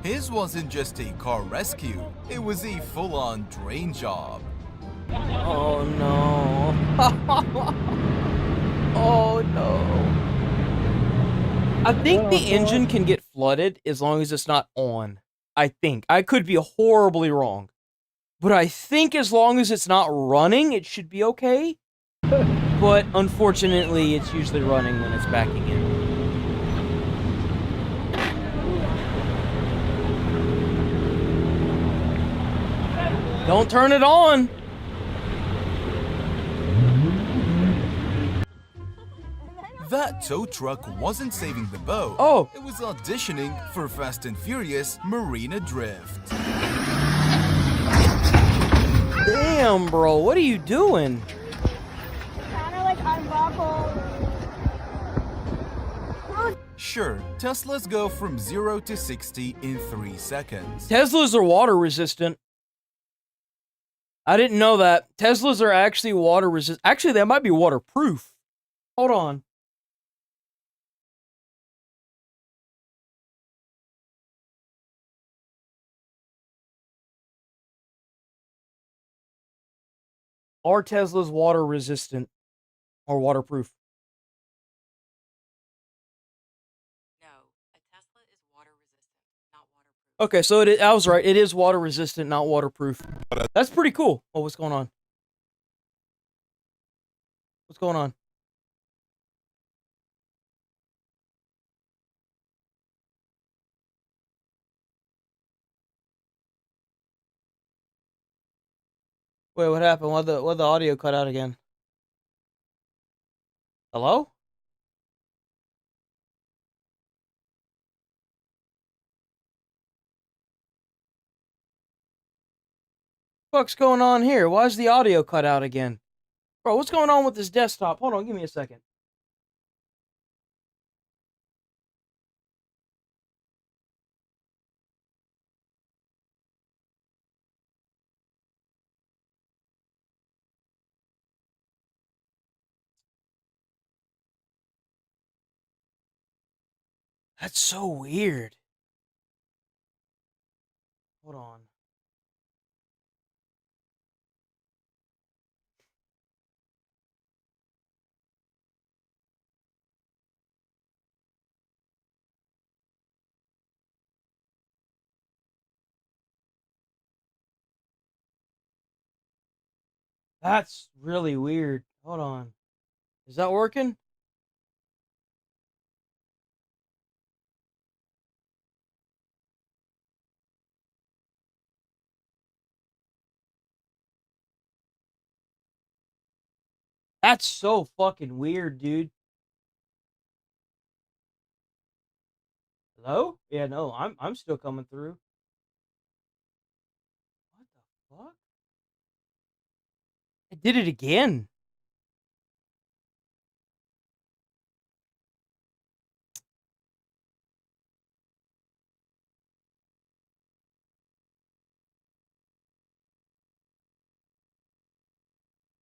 P: His wasn't just a car rescue, it was a full-on drain job.
A: Oh, no. Oh, no. I think the engine can get flooded as long as it's not on. I think. I could be horribly wrong. But I think as long as it's not running, it should be okay. But unfortunately, it's usually running when it's backing in. Don't turn it on!
P: That tow truck wasn't saving the boat.
A: Oh!
P: It was auditioning for Fast and Furious Marina Drift.
A: Damn, bro, what are you doing?
G: Kind of like unbuckle.
P: Sure, Teslas go from 0 to 60 in 3 seconds.
A: Teslas are water resistant. I didn't know that. Teslas are actually water resistant. Actually, they might be waterproof. Hold on. Are Teslas water resistant? or waterproof? Okay, so I was right. It is water resistant, not waterproof. That's pretty cool. Oh, what's going on? What's going on? Wait, what happened? Why the audio cut out again? Hello? What's going on here? Why is the audio cut out again? Bro, what's going on with this desktop? Hold on, give me a second. That's so weird. Hold on. That's really weird. Hold on. Is that working? That's so fucking weird, dude. Hello? Yeah, no, I'm still coming through. What the fuck? I did it again.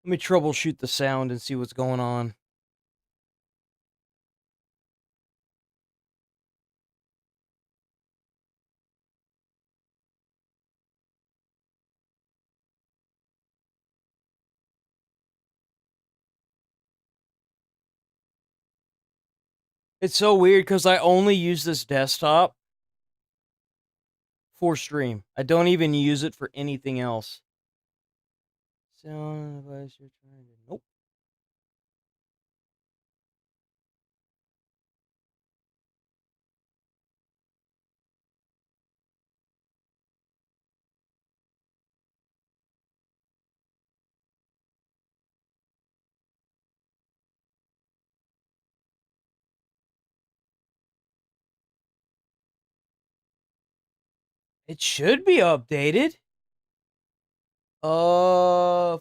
A: Let me troubleshoot the sound and see what's going on. It's so weird because I only use this desktop for stream. I don't even use it for anything else. Sound device you're trying to. Nope. It should be updated.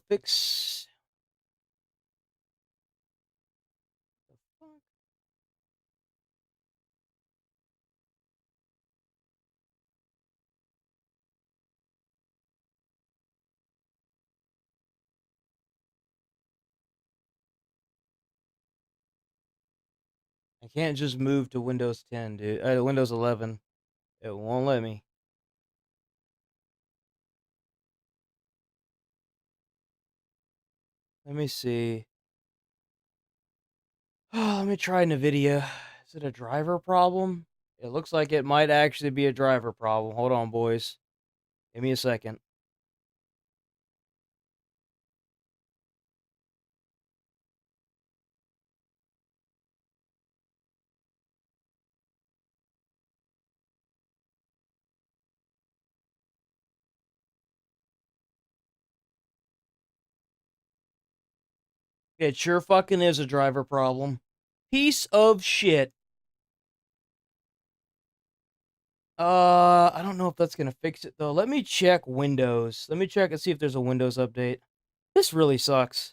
A: Fix. I can't just move to Windows 10, dude. Windows 11. It won't let me. Let me see. Let me try NVIDIA. Is it a driver problem? It looks like it might actually be a driver problem. Hold on, boys. Give me a second. It sure fucking is a driver problem. Piece of shit. I don't know if that's gonna fix it though. Let me check Windows. Let me check and see if there's a Windows update. This really sucks.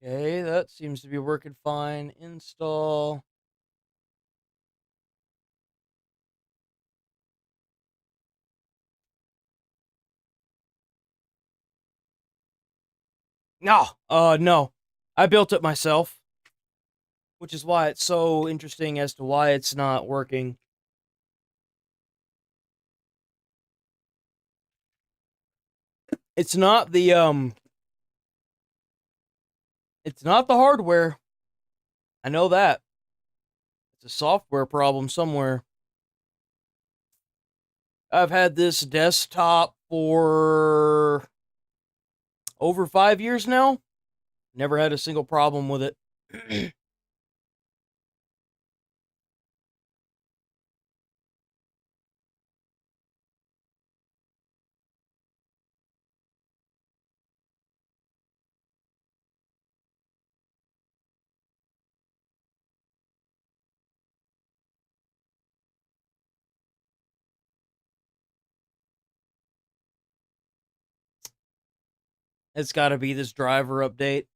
A: Okay, that seems to be working fine. Install. No, no. I built it myself. Which is why it's so interesting as to why it's not working. It's not the it's not the hardware. I know that. It's a software problem somewhere. I've had this desktop for over 5 years now. Never had a single problem with it. It's got to be this driver update.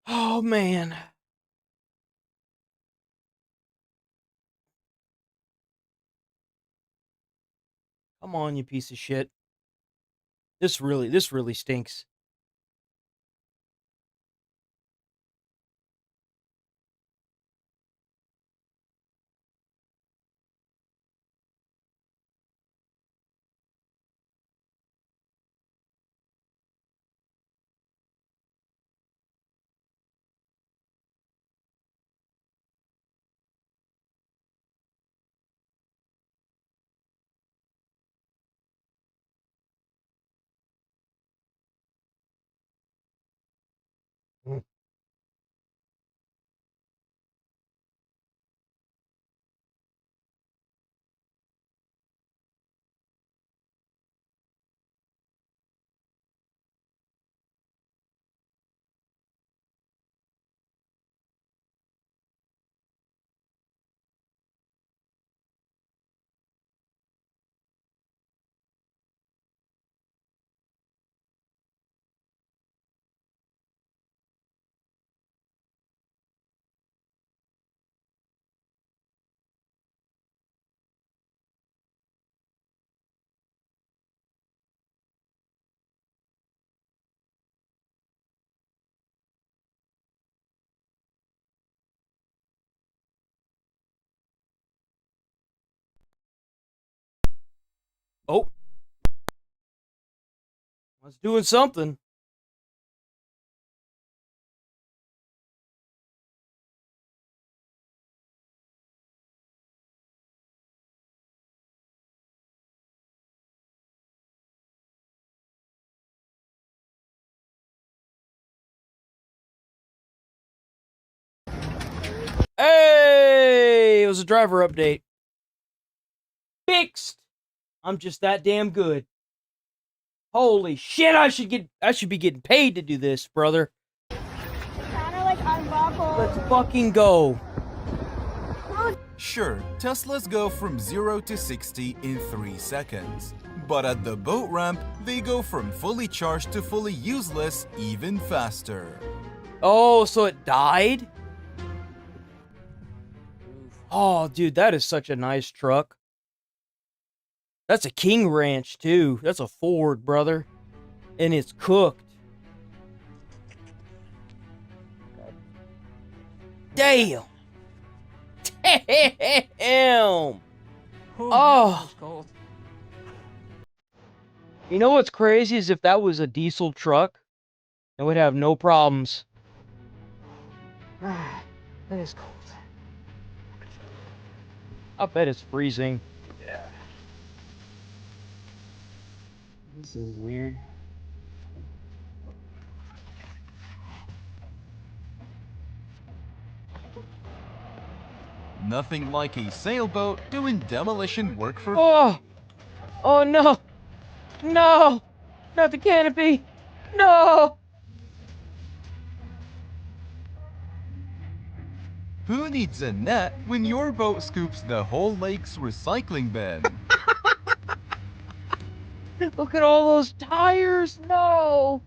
A: Oh, man. Come on, you piece of shit. This really stinks. Oh. I was doing something. Hey, it was a driver update. Fixed. I'm just that damn good. Holy shit, I should be getting paid to do this, brother. Let's fucking go.
P: Sure, Teslas go from 0 to 60 in 3 seconds. But at the boat ramp, they go from fully charged to fully useless even faster.
A: Oh, so it died? Oh, dude, that is such a nice truck. That's a King Ranch, too. That's a Ford, brother. And it's cooked. Damn. Damn. Oh. You know what's crazy is if that was a diesel truck, it would have no problems. That is cold. I bet it's freezing. Yeah. This is weird.
P: Nothing like a sailboat doing demolition work for...
A: Oh! Oh no! No! Not the canopy! No!
P: Who needs a net when your boat scoops the whole lake's recycling bin?
A: Look at all those tires. No.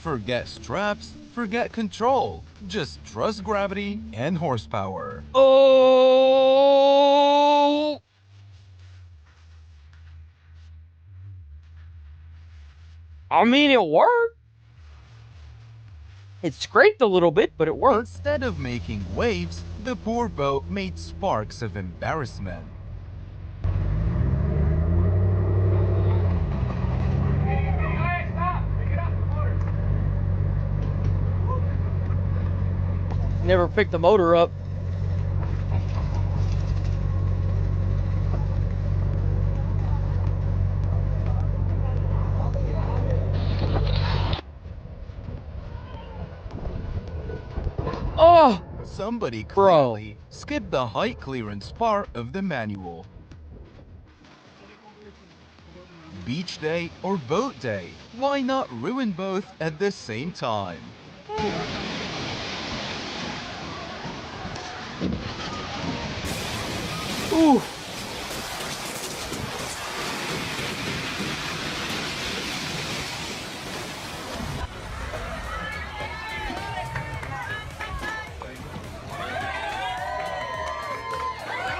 P: Forget straps, forget control. Just trust gravity and horsepower.
A: Oh. I mean, it worked. It scraped a little bit, but it worked.
P: Instead of making waves, the poor boat made sparks of embarrassment.
A: Never picked the motor up. Oh,
P: Somebody clearly skipped the height clearance part of the manual. Beach day or boat day? Why not ruin both at the same time?
A: Ooh.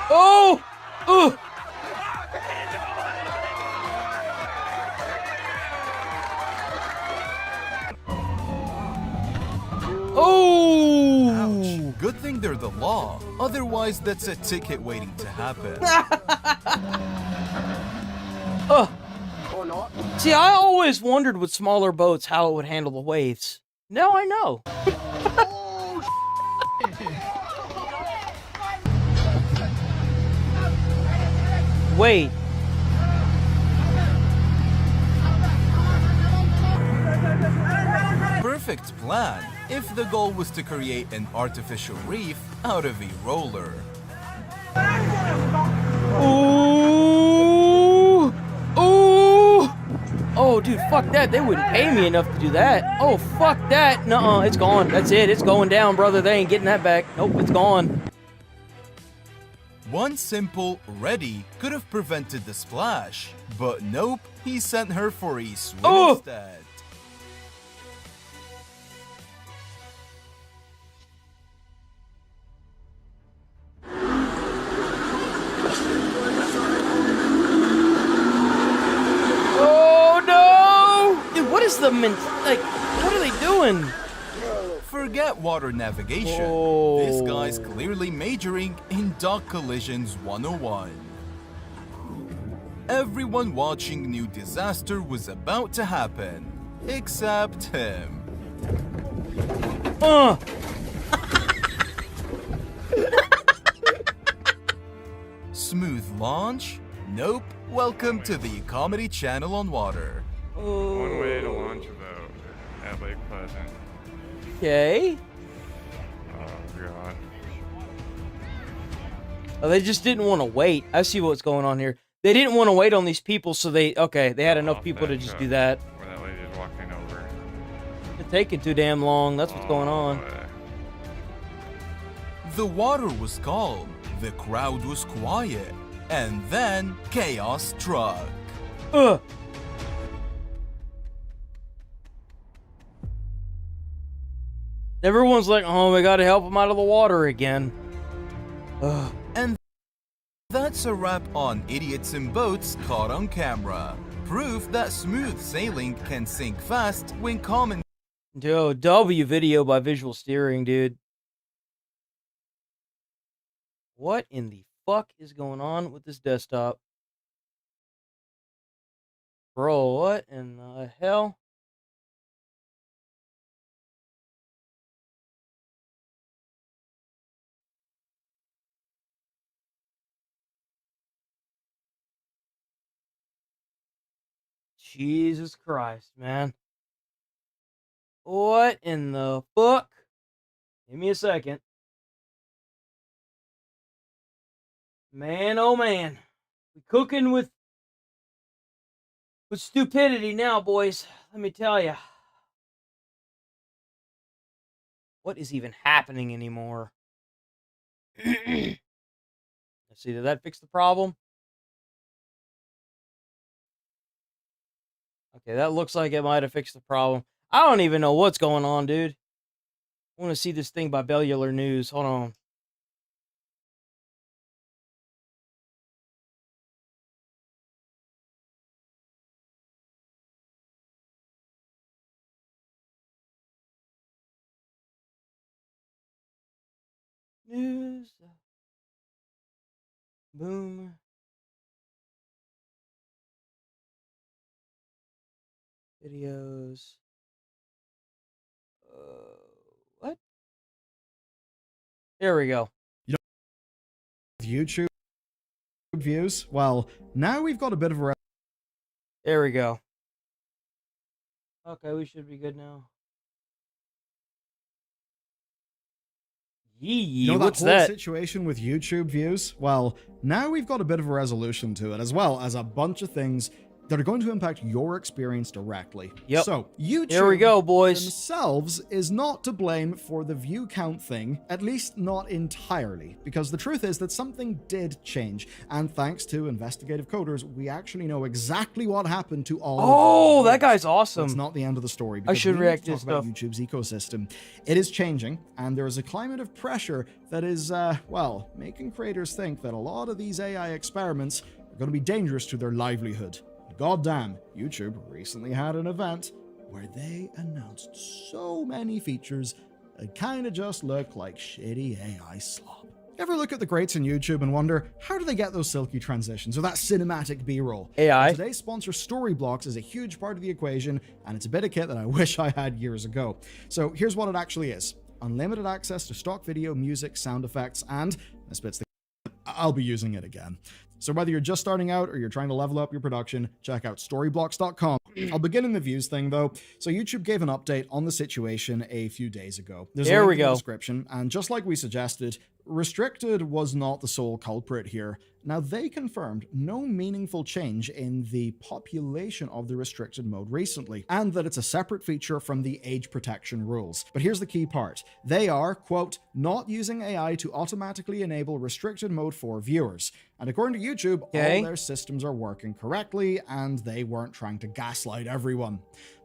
A: Oh! Ooh! Oh!
P: Ouch. Good thing they're the law. Otherwise, that's a ticket waiting to happen.
A: See, I always wondered with smaller boats how it would handle the waves. Now I know. Wait.
P: Perfect plan if the goal was to create an artificial reef out of a roller.
A: Ooh! Ooh! Oh, dude, fuck that. They wouldn't pay me enough to do that. Oh, fuck that. Nuh-uh, it's gone. That's it. It's going down, brother. They ain't getting that back. Nope, it's gone.
P: One simple ready could have prevented the splash, but nope, he sent her for a swim instead.
A: Oh, no! Dude, what is the like, what are they doing?
P: Forget water navigation.
A: Oh.
P: This guy's clearly majoring in dock collisions 101. Everyone watching knew disaster was about to happen, except him. Smooth launch? Nope. Welcome to the Comedy Channel on Water.
T: One way to launch a boat at Lake Pleasant.
A: Okay.
T: Oh, God.
A: Oh, they just didn't want to wait. I see what's going on here. They didn't want to wait on these people, so they had enough people to just do that.
T: Where that lady's walking over.
A: It's taking too damn long. That's what's going on.
P: The water was calm, the crowd was quiet, and then chaos struck.
A: Everyone's like, oh, we gotta help them out of the water again.
P: And that's a wrap on Idiots in Boats Caught on Camera. Proof that smooth sailing can sink fast when common.
A: Yo, W video by Visual Steering, dude. What in the fuck is going on with this desktop? Bro, what in the hell? Jesus Christ, man. What in the fuck? Give me a second. Man, oh man. We cooking with stupidity now, boys. Let me tell you. What is even happening anymore? Let's see, did that fix the problem? Okay, that looks like it might have fixed the problem. I don't even know what's going on, dude. I want to see this thing by Bellular News. Hold on. News. Boom. Videos. What? There we go.
U: YouTube views. Well, now we've got a bit of a...
A: There we go. Okay, we should be good now. Yee, what's
U: that whole
A: that?
U: situation with YouTube views? Well, now we've got a bit of a resolution to it, as well as a bunch of things that are going to impact your experience directly.
A: Yep.
U: So, YouTube
A: Here we go, boys.
U: themselves is not to blame for the view count thing, at least not entirely, because the truth is that something did change, and thanks to investigative coders, we actually know exactly what happened to all
A: Oh,
U: of
A: that guy's awesome.
U: That's not the end of the story.
A: I should
U: we need
A: react
U: to
A: to
U: talk about
A: stuff.
U: YouTube's ecosystem. It is changing, and there is a climate of pressure that is, well, making creators think that a lot of these AI experiments are going to be dangerous to their livelihood. Goddamn, YouTube recently had an event where they announced so many features that kind of just look like shitty AI slop. Ever look at the greats in YouTube and wonder, how do they get those silky transitions or that cinematic B-roll?
A: AI.
U: Today's sponsor, Storyblocks, is a huge part of the equation, and it's a bit of kit that I wish I had years ago. So here's what it actually is. Unlimited access to stock video, music, sound effects, and, this bit's the I'll be using it again. So whether you're just starting out or you're trying to level up your production, check out storyblocks.com. I'll begin in the views thing though. So YouTube gave an update on the situation a few days ago. There's a link in the description, and just like we suggested, Restricted was not the sole culprit here. Now, they confirmed no meaningful change in the population of the restricted mode recently, and that it's a separate feature from the age protection rules. But here's the key part. They are, quote, not using AI to automatically enable restricted mode for viewers. And according to YouTube, all their systems are working correctly, and they weren't trying to gaslight everyone.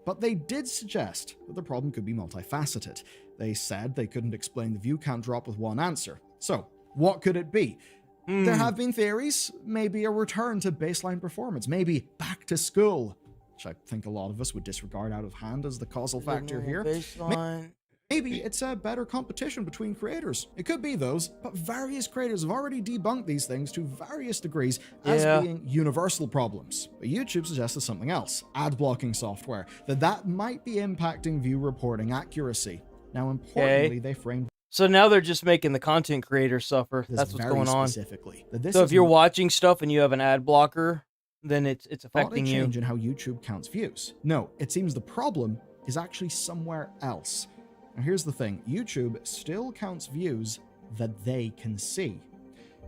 U: But they did suggest that the problem could be multifaceted. They said they couldn't explain the view count drop with one answer. So, what could it be? There have been theories, maybe a return to baseline performance, maybe back to school, which I think a lot of us would disregard out of hand as the causal factor here. Maybe it's a better competition between creators. It could be those, but various creators have already debunked these things to various degrees as being universal problems. But YouTube suggested something else, ad blocking software, that might be impacting view reporting accuracy. Now, importantly, they framed...
A: So now they're just making the content creators suffer. That's what's going on.
U: Specifically.
A: So if you're watching stuff and you have an ad blocker, then it's affecting you.
U: Change in how YouTube counts views. No, it seems the problem is actually somewhere else. Now here's the thing, YouTube still counts views that they can see.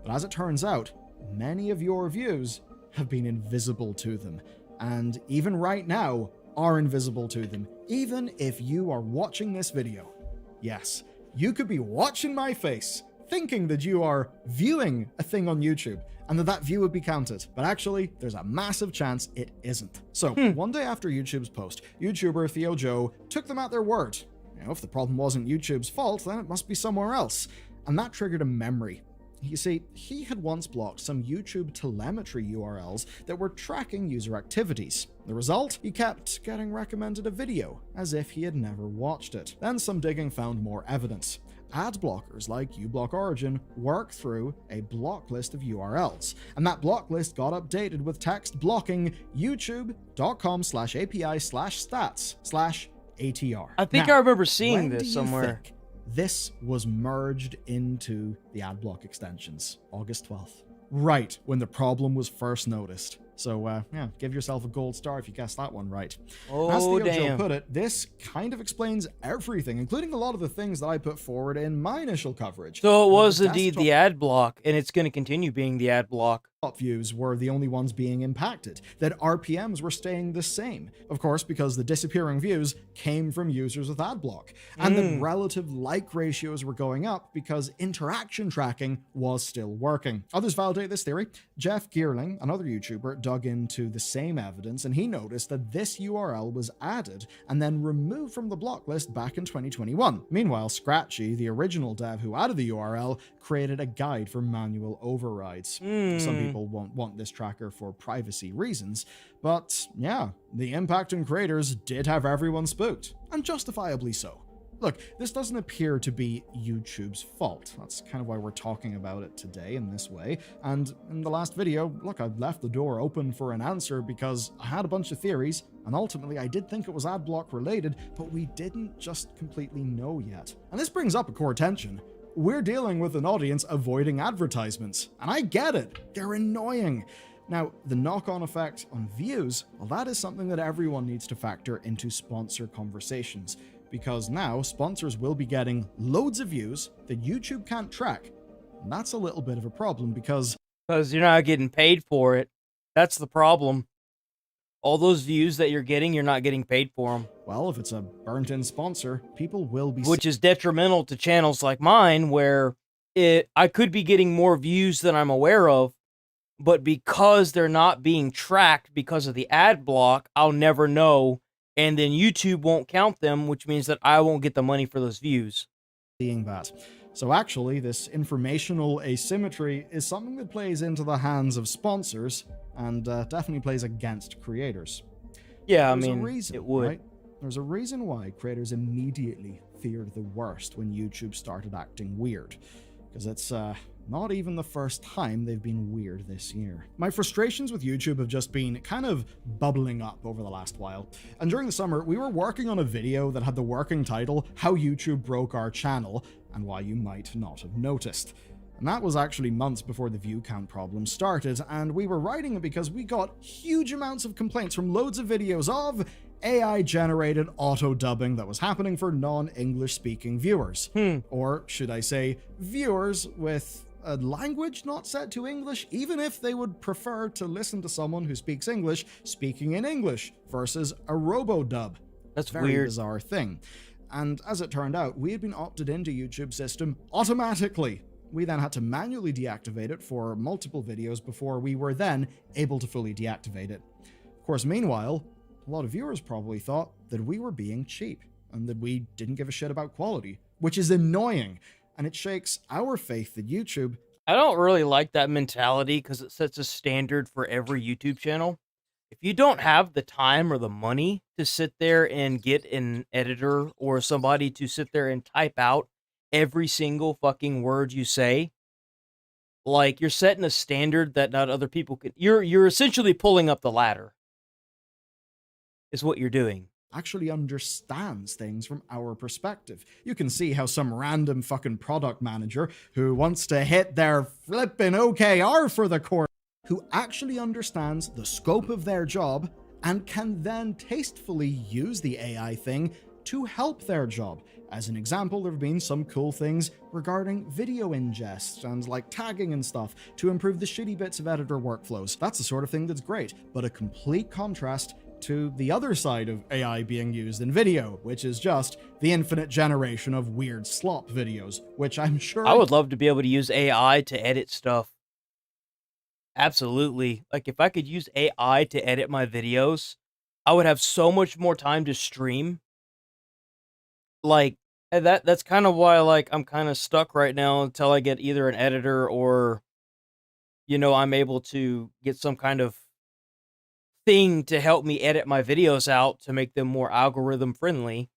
U: But as it turns out, many of your views have been invisible to them, and even right now are invisible to them, even if you are watching this video. Yes, you could be watching my face, thinking that you are viewing a thing on YouTube, and that view would be counted. But actually, there's a massive chance it isn't. So, one day after YouTube's post, YouTuber Theo Joe took them at their word. You know, if the problem wasn't YouTube's fault, then it must be somewhere else. And that triggered a memory. You see, he had once blocked some YouTube telemetry URLs that were tracking user activities. The result? He kept getting recommended a video, as if he had never watched it. Then some digging found more evidence. Ad blockers like uBlock Origin work through a block list of URLs, and that block list got updated with text blocking youtube.com/API/stats/ATR.
A: I think I remember seeing this somewhere.
U: This was merged into the adblock extensions, August 12th. Right when the problem was first noticed. So, yeah, give yourself a gold star if you guessed that one right. As Theo Joe put it, this kind of explains everything, including a lot of the things that I put forward in my initial coverage.
A: So it was indeed the ad block, and it's going to continue being the ad block.
U: views were the only ones being impacted, that RPMs were staying the same. Of course, because the disappearing views came from users with adblock, and that relative like ratios were going up because interaction tracking was still working. Others validate this theory. Jeff Geerling, another YouTuber, dug into the same evidence, and he noticed that this URL was added and then removed from the block list back in 2021. Meanwhile, Scratchy, the original dev who added the URL, created a guide for manual overrides. Some people won't want this tracker for privacy reasons, but yeah, the impact on creators did have everyone spooked, and justifiably so. Look, this doesn't appear to be YouTube's fault. That's kind of why we're talking about it today in this way. And in the last video, look, I left the door open for an answer because I had a bunch of theories, and ultimately I did think it was adblock related, but we didn't just completely know yet. And this brings up a core tension. We're dealing with an audience avoiding advertisements, and I get it. They're annoying. Now, the knock-on effect on views, well, that is something that everyone needs to factor into sponsor conversations, because now sponsors will be getting loads of views that YouTube can't track. And that's a little bit of a problem because
A: you're not getting paid for it. That's the problem. All those views that you're not getting paid for them.
U: Well, if it's a burnt-in sponsor, people will be...
A: Which is detrimental to channels like mine, where I could be getting more views than I'm aware of, but because they're not being tracked because of the ad block, I'll never know, and then YouTube won't count them, which means that I won't get the money for those views.
U: Seeing that. So actually, this informational asymmetry is something that plays into the hands of sponsors, and definitely plays against creators.
A: Yeah,
U: There's
A: I mean,
U: a reason,
A: it would.
U: Right? There's a reason why creators immediately feared the worst when YouTube started acting weird. Because it's not even the first time they've been weird this year. My frustrations with YouTube have just been kind of bubbling up over the last while. And during the summer, we were working on a video that had the working title, How YouTube Broke Our Channel, and Why You Might Not Have Noticed. And that was actually months before the view count problem started, and we were writing it because we got huge amounts of complaints from loads of videos of AI-generated auto-dubbing that was happening for non-English speaking viewers. Or should I say, viewers with a language not set to English, even if they would prefer to listen to someone who speaks English speaking in English versus a robo-dub.
A: That's
U: Very
A: weird.
U: bizarre thing. And as it turned out, we had been opted into YouTube's system automatically. We then had to manually deactivate it for multiple videos before we were then able to fully deactivate it. Of course, meanwhile, a lot of viewers probably thought that we were being cheap and that we didn't give a shit about quality, which is annoying, and it shakes our faith that YouTube...
A: I don't really like that mentality because it sets a standard for every YouTube channel. If you don't have the time or the money to sit there and get an editor or somebody to sit there and type out every single fucking word you say, like, you're setting a standard that not other people can... You're essentially pulling up the ladder, is what you're doing.
U: Actually understands things from our perspective. You can see how some random fucking product manager who wants to hit their flippin' OKR for the core, who actually understands the scope of their job and can then tastefully use the AI thing to help their job. As an example, there have been some cool things regarding video ingest and like tagging and stuff to improve the shitty bits of editor workflows. That's the sort of thing that's great, but a complete contrast to the other side of AI being used in video, which is just the infinite generation of weird slop videos, which I'm sure...
A: I would love to be able to use AI to edit stuff. Absolutely. Like, if I could use AI to edit my videos, I would have so much more time to stream. Like, that's kind of why, like, I'm kind of stuck right now until I get either an editor or, you know, I'm able to get some kind of thing to help me edit my videos out to make them more algorithm friendly.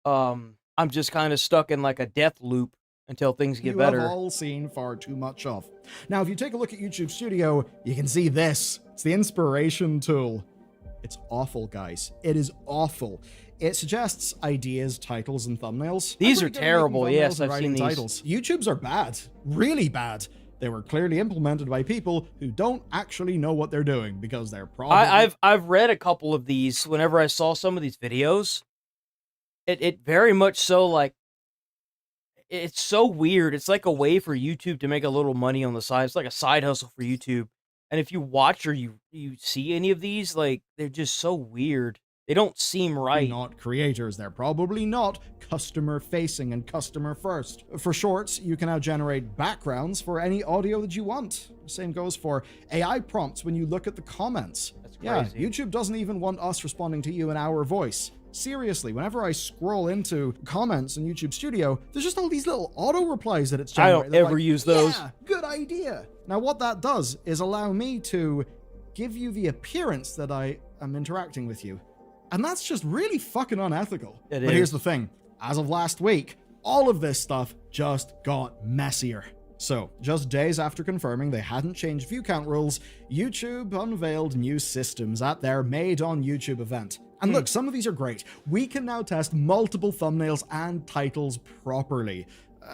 A: I'm just kind of stuck in like a death loop until things get better.
U: You have all seen far too much of. Now, if you take a look at YouTube Studio, you can see this. It's the inspiration tool. It's awful, guys. It is awful. It suggests ideas, titles, and thumbnails.
A: These are terrible. Yes, I've seen these.
U: Titles. YouTube's are bad. Really bad. They were clearly implemented by people who don't actually know what they're doing because they're probably...
A: I've read a couple of these whenever I saw some of these videos. It very much so, like, it's so weird. It's like a way for YouTube to make a little money on the side. It's like a side hustle for YouTube. And if you watch or you see any of these, like, they're just so weird. They don't seem right.
U: Not creators. They're probably not customer facing and customer first. For shorts, you can now generate backgrounds for any audio that you want. Same goes for AI prompts when you look at the comments.
A: That's
U: crazy. Yeah, YouTube doesn't even want us responding to you in our voice. Seriously, whenever I scroll into comments in YouTube Studio, there's just all these little auto replies that it's generated.
A: I don't ever use those.
U: Yeah, good idea. Now, what that does is allow me to give you the appearance that I am interacting with you. And that's just really fucking unethical. But here's the thing. As of last week, all of this stuff just got messier. So, just days after confirming they hadn't changed view count rules, YouTube unveiled new systems at their Made on YouTube event. And look, some of these are great. We can now test multiple thumbnails and titles properly.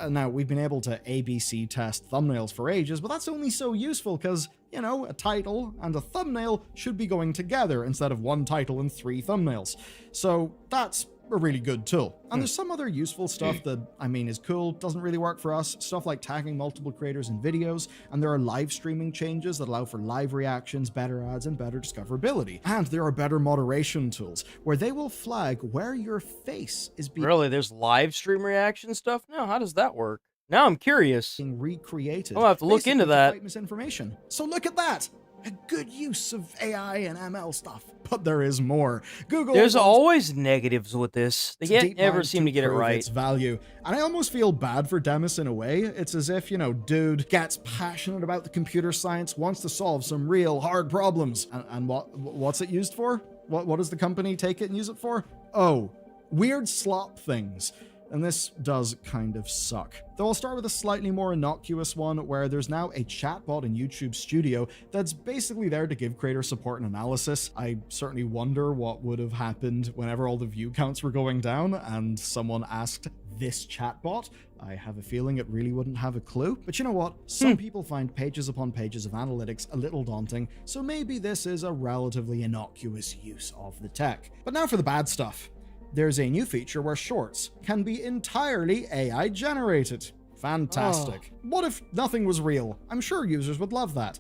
U: Now, we've been able to ABC test thumbnails for ages, but that's only so useful because, you know, a title and a thumbnail should be going together instead of one title and 3 thumbnails. So that's a really good tool. And there's some other useful stuff that, I mean, is cool, doesn't really work for us. Stuff like tagging multiple creators in videos, and there are live streaming changes that allow for live reactions, better ads, and better discoverability. And there are better moderation tools where they will flag where your face is being...
A: Really? There's live stream reaction stuff now? How does that work? Now I'm curious.
U: Recreated.
A: I'll have to look into that.
U: Fight misinformation. So look at that. A good use of AI and ML stuff. But there is more. Google.
A: There's always negatives with this. They can't ever seem to get it right.
U: Its value. And I almost feel bad for Demis in a way. It's as if, you know, dude gets passionate about the computer science, wants to solve some real hard problems. And what's it used for? What does the company take it and use it for? Oh, weird slop things. And this does kind of suck. Though I'll start with a slightly more innocuous one where there's now a chatbot in YouTube Studio that's basically there to give creator support and analysis. I certainly wonder what would have happened whenever all the view counts were going down and someone asked this chatbot. I have a feeling it really wouldn't have a clue. But you know what? Some people find pages upon pages of analytics a little daunting, so maybe this is a relatively innocuous use of the tech. But now for the bad stuff. There's a new feature where shorts can be entirely AI generated. Fantastic. What if nothing was real? I'm sure users would love that.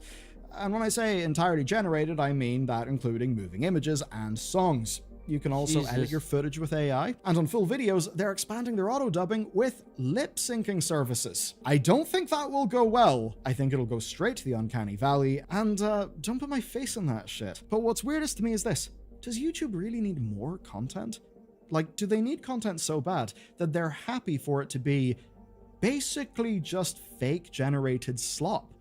U: And when I say entirely generated, I mean that including moving images and songs. You can also edit your footage with AI. And on full videos, they're expanding their auto-dubbing with lip-syncing services. I don't think that will go well. I think it'll go straight to the uncanny valley. And don't put my face in that shit. But what's weirdest to me is this. Does YouTube really need more content? Like, do they need content so bad that they're happy for it to be basically just fake-generated slop?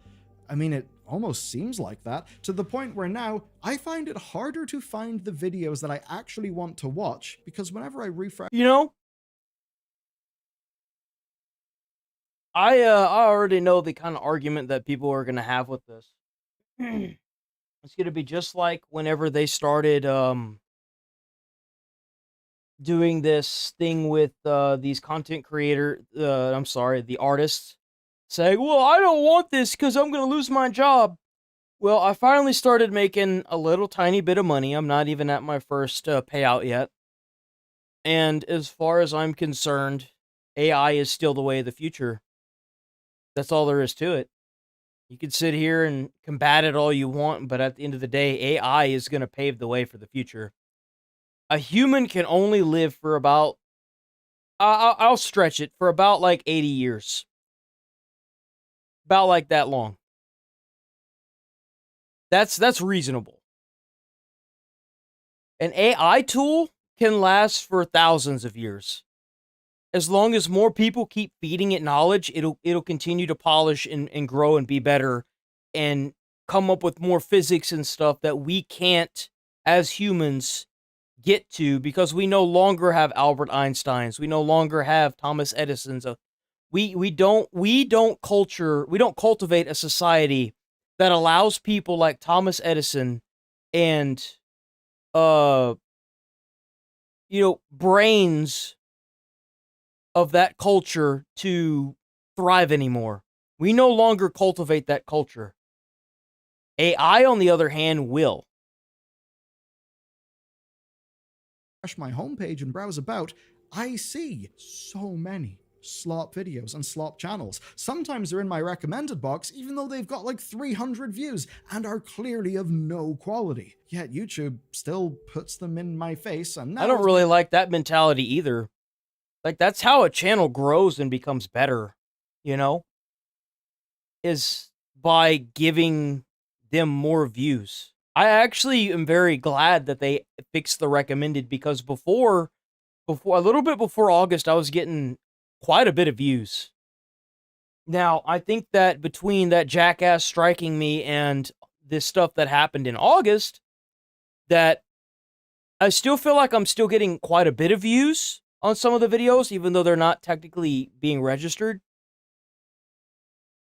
U: I mean, it almost seems like that, to the point where now I find it harder to find the videos that I actually want to watch, because whenever I refresh...
A: You know, I already know the kind of argument that people are going to have with this. It's going to be just like whenever they started... doing this thing with these content the artists saying, well, I don't want this because I'm going to lose my job. Well, I finally started making a little tiny bit of money. I'm not even at my first payout yet. And as far as I'm concerned, AI is still the way of the future. That's all there is to it. You can sit here and combat it all you want, but at the end of the day, AI is going to pave the way for the future. A human can only live for about, I'll stretch it, for about like 80 years. About like that long. That's reasonable. An AI tool can last for thousands of years. As long as more people keep feeding it knowledge, it'll continue to polish and grow and be better and come up with more physics and stuff that we can't, as humans, get to, because we no longer have Albert Einsteins. We no longer have Thomas Edison's. We don't cultivate a society that allows people like Thomas Edison and brains of that culture to thrive anymore. We no longer cultivate that culture. AI, on the other hand, will.
U: My homepage and browse about, I see so many slop videos and slop channels. Sometimes they're in my recommended box, even though they've got like 300 views and are clearly of no quality. Yet YouTube still puts them in my face, and now
A: I don't really like that mentality either. Like, that's how a channel grows and becomes better, you know? Is by giving them more views. I actually am very glad that they fixed the recommended, because before a little bit before August, I was getting quite a bit of views. Now, I think that between that jackass striking me and this stuff that happened in August, that I still feel like I'm still getting quite a bit of views on some of the videos, even though they're not technically being registered.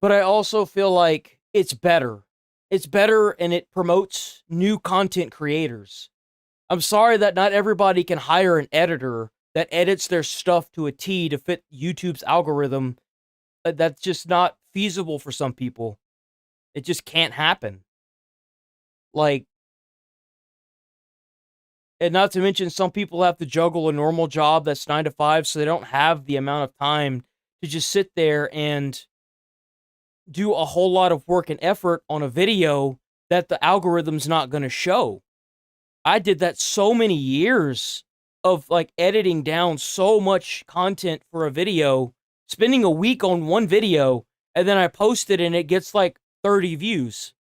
A: But I also feel like it's better. It's better, and it promotes new content creators. I'm sorry that not everybody can hire an editor that edits their stuff to a T to fit YouTube's algorithm. That's just not feasible for some people. It just can't happen. Like, and not to mention, some people have to juggle a normal job that's 9 to 5, so they don't have the amount of time to just sit there and do a whole lot of work and effort on a video that the algorithm's not going to show. I did that so many years of like editing down so much content for a video, spending a week on one video, and then I post it and it gets like 30 views.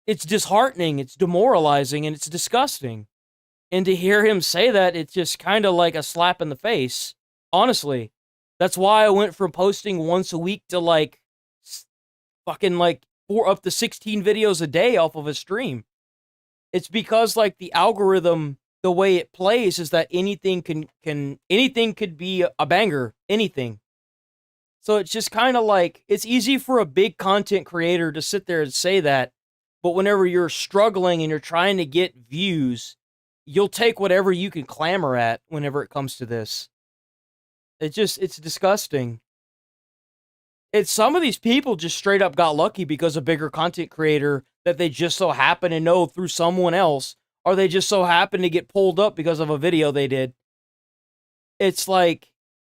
A: It's disheartening, it's demoralizing, and it's disgusting. And to hear him say that, it's just kind of like a slap in the face. Honestly, that's why I went from posting once a week to like fucking like 4 up to 16 videos a day off of a stream. It's because like the algorithm, the way it plays is that anything anything could be a banger, anything. So it's just kind of like, it's easy for a big content creator to sit there and say that, but whenever you're struggling and you're trying to get views, you'll take whatever you can clamor at whenever it comes to this. It's disgusting. It's some of these people just straight up got lucky because a bigger content creator that they just so happen to know through someone else, or they just so happen to get pulled up because of a video they did. It's like,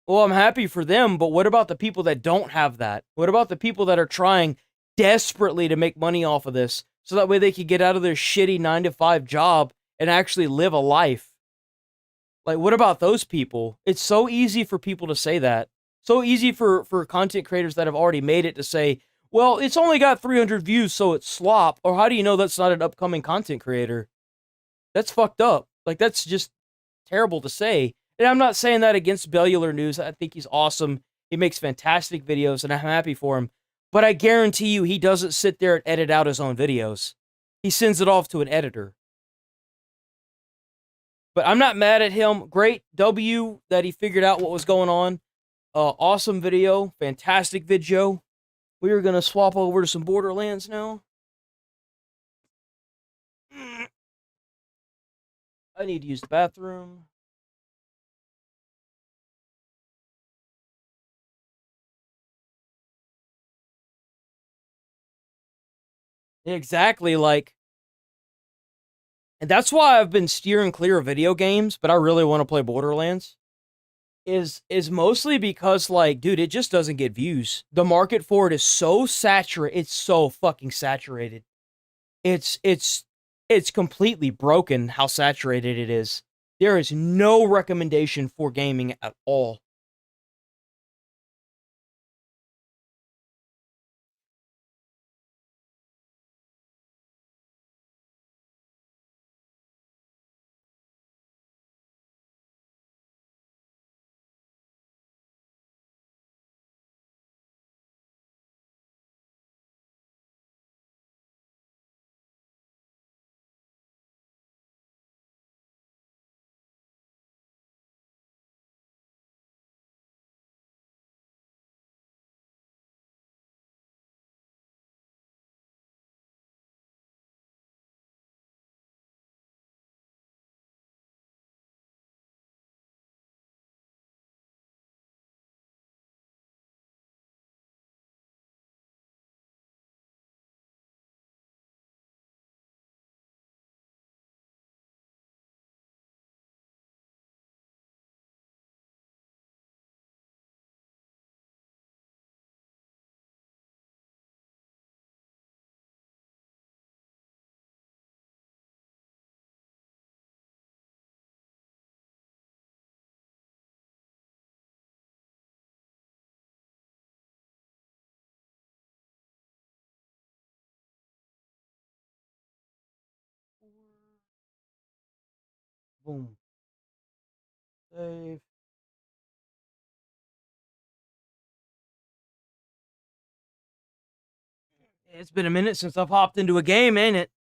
A: well, I'm happy for them, but what about the people that don't have that? What about the people that are trying desperately to make money off of this so that way they could get out of their shitty 9 to 5 job and actually live a life? Like, what about those people? It's so easy for people to say that. So easy for content creators that have already made it to say, well, it's only got 300 views, so it's slop. Or how do you know that's not an upcoming content creator? That's fucked up. Like, that's just terrible to say. And I'm not saying that against Bellular News. I think he's awesome. He makes fantastic videos, and I'm happy for him. But I guarantee you he doesn't sit there and edit out his own videos. He sends it off to an editor. But I'm not mad at him. Great W that he figured out what was going on. Awesome video. Fantastic video. We are going to swap over to some Borderlands now. I need to use the bathroom. Exactly, like, and that's why I've been steering clear of video games, but I really want to play Borderlands. Is mostly because, like, dude, it just doesn't get views. The market for it is so saturated. It's so fucking saturated. It's completely broken how saturated it is. There is no recommendation for gaming at all. Boom. Save. It's been a minute since I've hopped into a game, ain't it?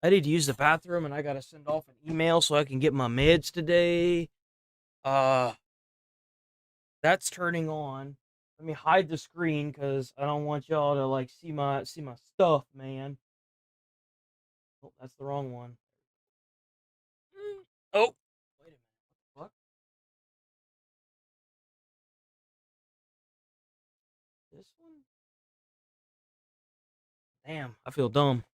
A: I need to use the bathroom and I gotta send off an email so I can get my meds today. That's turning on. Let me hide the screen because I don't want y'all to like see my stuff, man. Oh, that's the wrong one. Oh, wait a minute. What the fuck? This one? Damn, I feel dumb.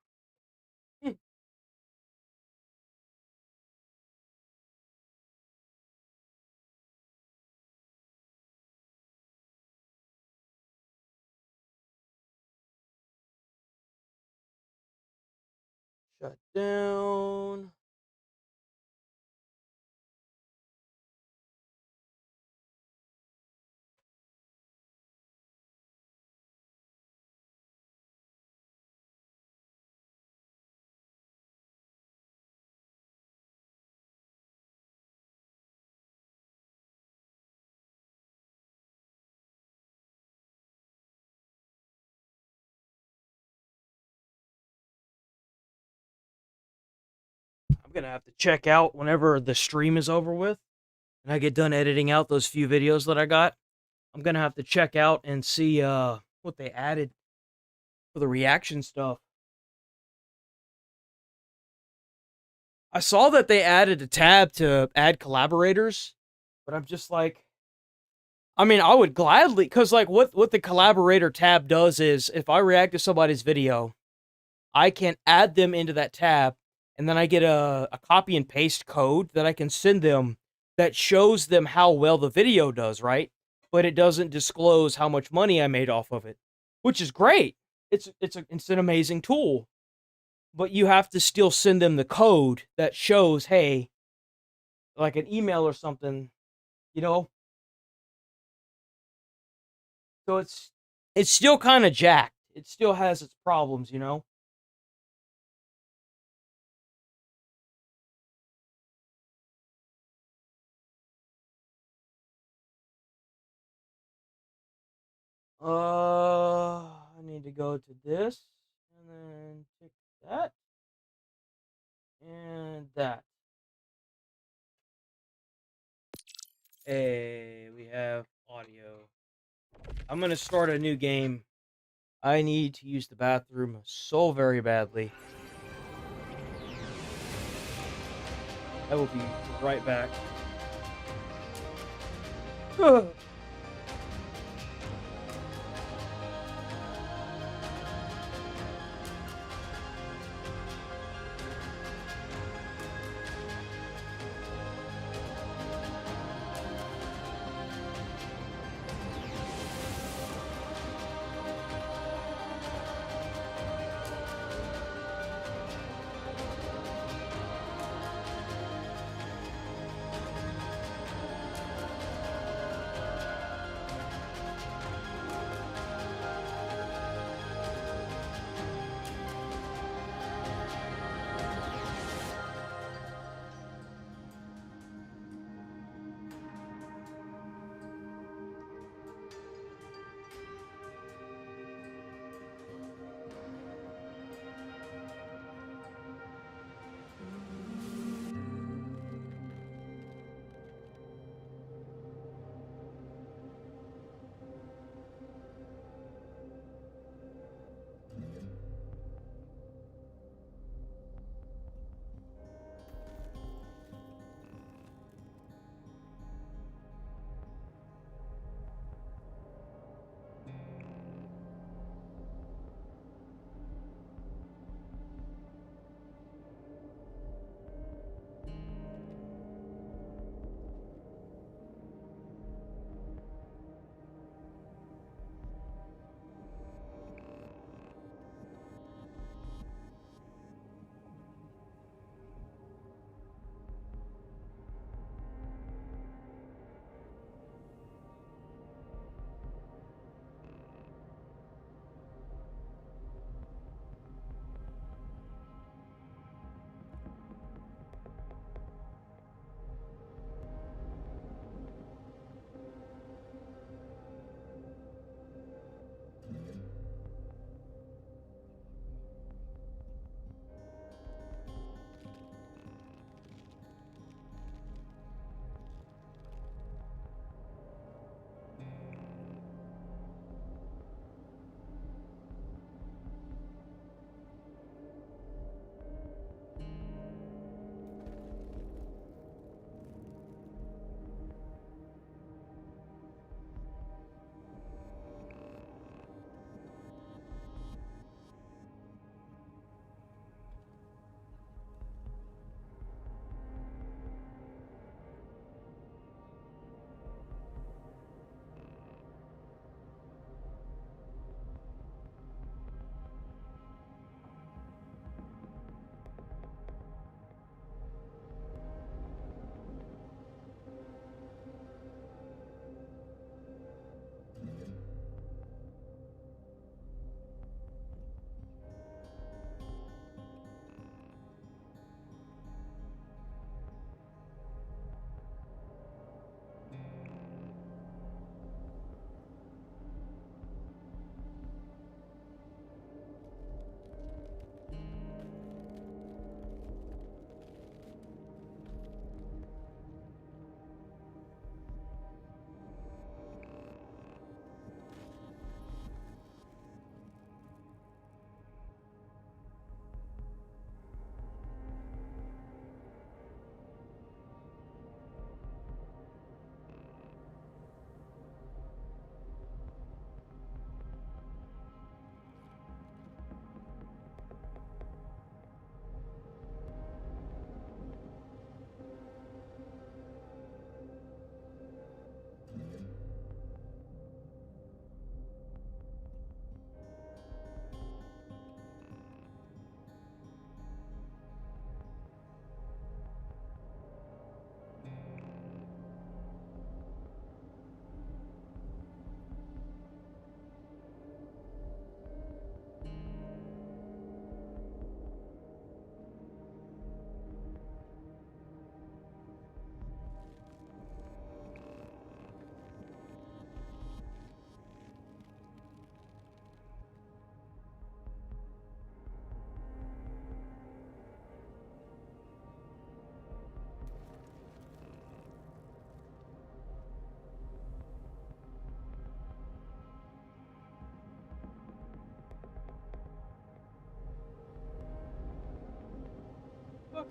A: Shut down. I'm gonna have to check out whenever the stream is over with and I get done editing out those few videos that I got. I'm gonna have to check out and see what they added for the reaction stuff. I saw that they added a tab to add collaborators, but I'm just like, I mean, I would gladly, because like what the collaborator tab does is if I react to somebody's video, I can add them into that tab, and then I get a copy and paste code that I can send them that shows them how well the video does, right? But it doesn't disclose how much money I made off of it, which is great. It's an amazing tool. But you have to still send them the code that shows, hey, like an email or something, you know? So it's still kind of jacked. It still has its problems, you know? I need to go to this, and then pick that, and that. Hey, we have audio. I'm gonna start a new game. I need to use the bathroom so very badly. I will be right back.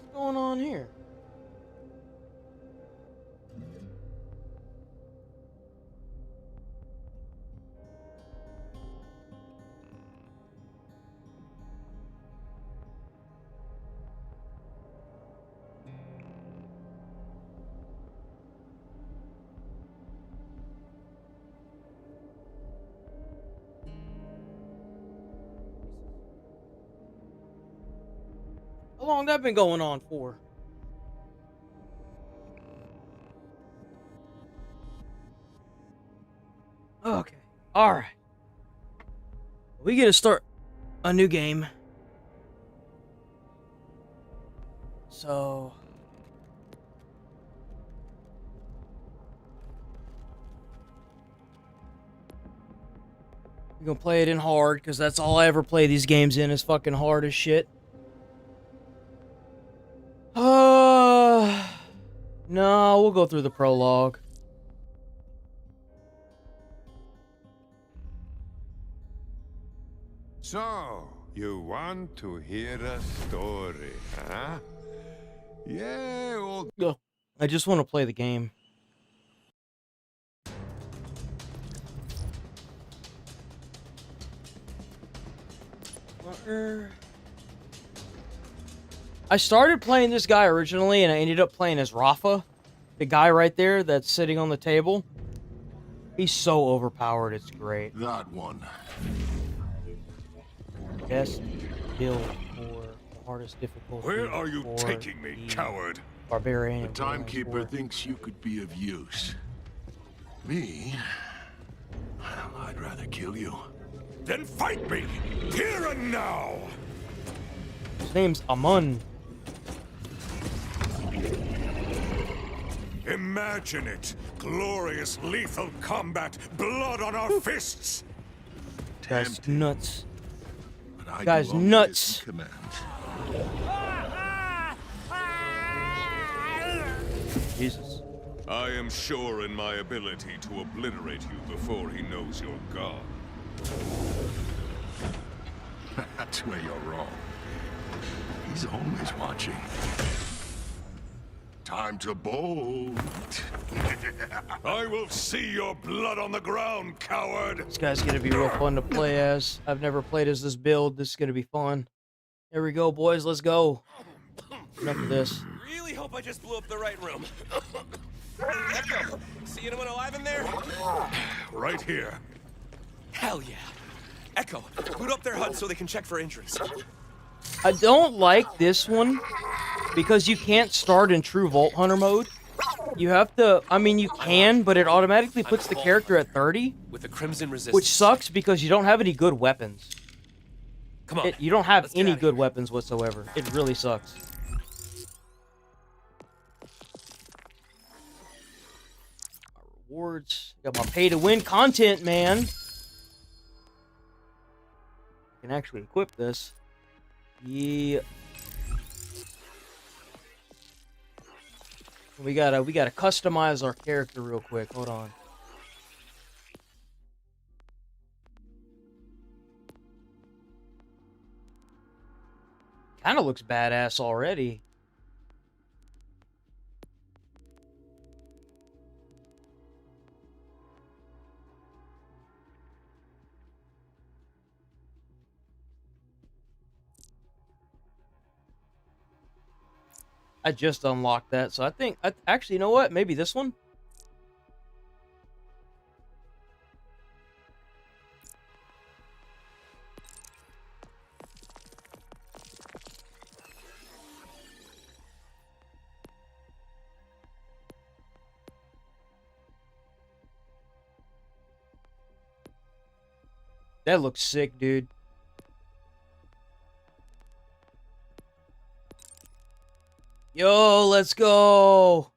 A: What's going on here? How long that been going on for? Okay. All right. We get to start a new game. So we're gonna play it in hard because that's all I ever play these games in is fucking hard as shit. No, we'll go through the prologue.
B: So, you want to hear a story, huh? Yeah, old...
A: Go. I just want to play the game. I started playing this guy originally, and I ended up playing as Rafa, the guy right there that's sitting on the table. He's so overpowered, it's great.
E: That one.
A: Best build for the hardest difficulty.
L: Where are you
A: for
L: taking me,
A: the
L: coward?
A: Barbarian.
E: The timekeeper thinks you could be of use. Me? Well, I'd rather kill you.
L: Then fight me, here and now!
A: His name's Amun.
L: Imagine it. Glorious, lethal combat. Blood on our fists.
A: Guy's nuts.
E: But I
A: Guy's
E: do only
A: nuts.
E: as he commands.
A: Jesus.
L: I am sure in my ability to obliterate you before he knows you're gone.
E: That's where you're wrong. He's always watching. Time to bolt.
L: I will see your blood on the ground, coward!
A: This guy's gonna be real fun to play as. I've never played as this build. This is gonna be fun. Here we go, boys. Let's go. Enough of this.
V: Really hope I just blew up the right room. Echo, see anyone alive in there?
L: Right here.
V: Hell yeah. Echo, boot up their HUD so they can check for injuries.
A: I don't like this one because you can't start in true Vault Hunter mode. You have to, I mean, you can, but it automatically puts the character at 30.
V: With the Crimson Resistance.
A: Which sucks because you don't have any good weapons.
V: Come on.
A: You don't have any good weapons whatsoever. It really sucks. My rewards. Got my pay to win content, man. I can actually equip this. Yeah. We gotta customize our character real quick. Hold on. Kinda looks badass already. I just unlocked that, so I think... actually, you know what? Maybe this one? That looks sick, dude. Yo, let's go.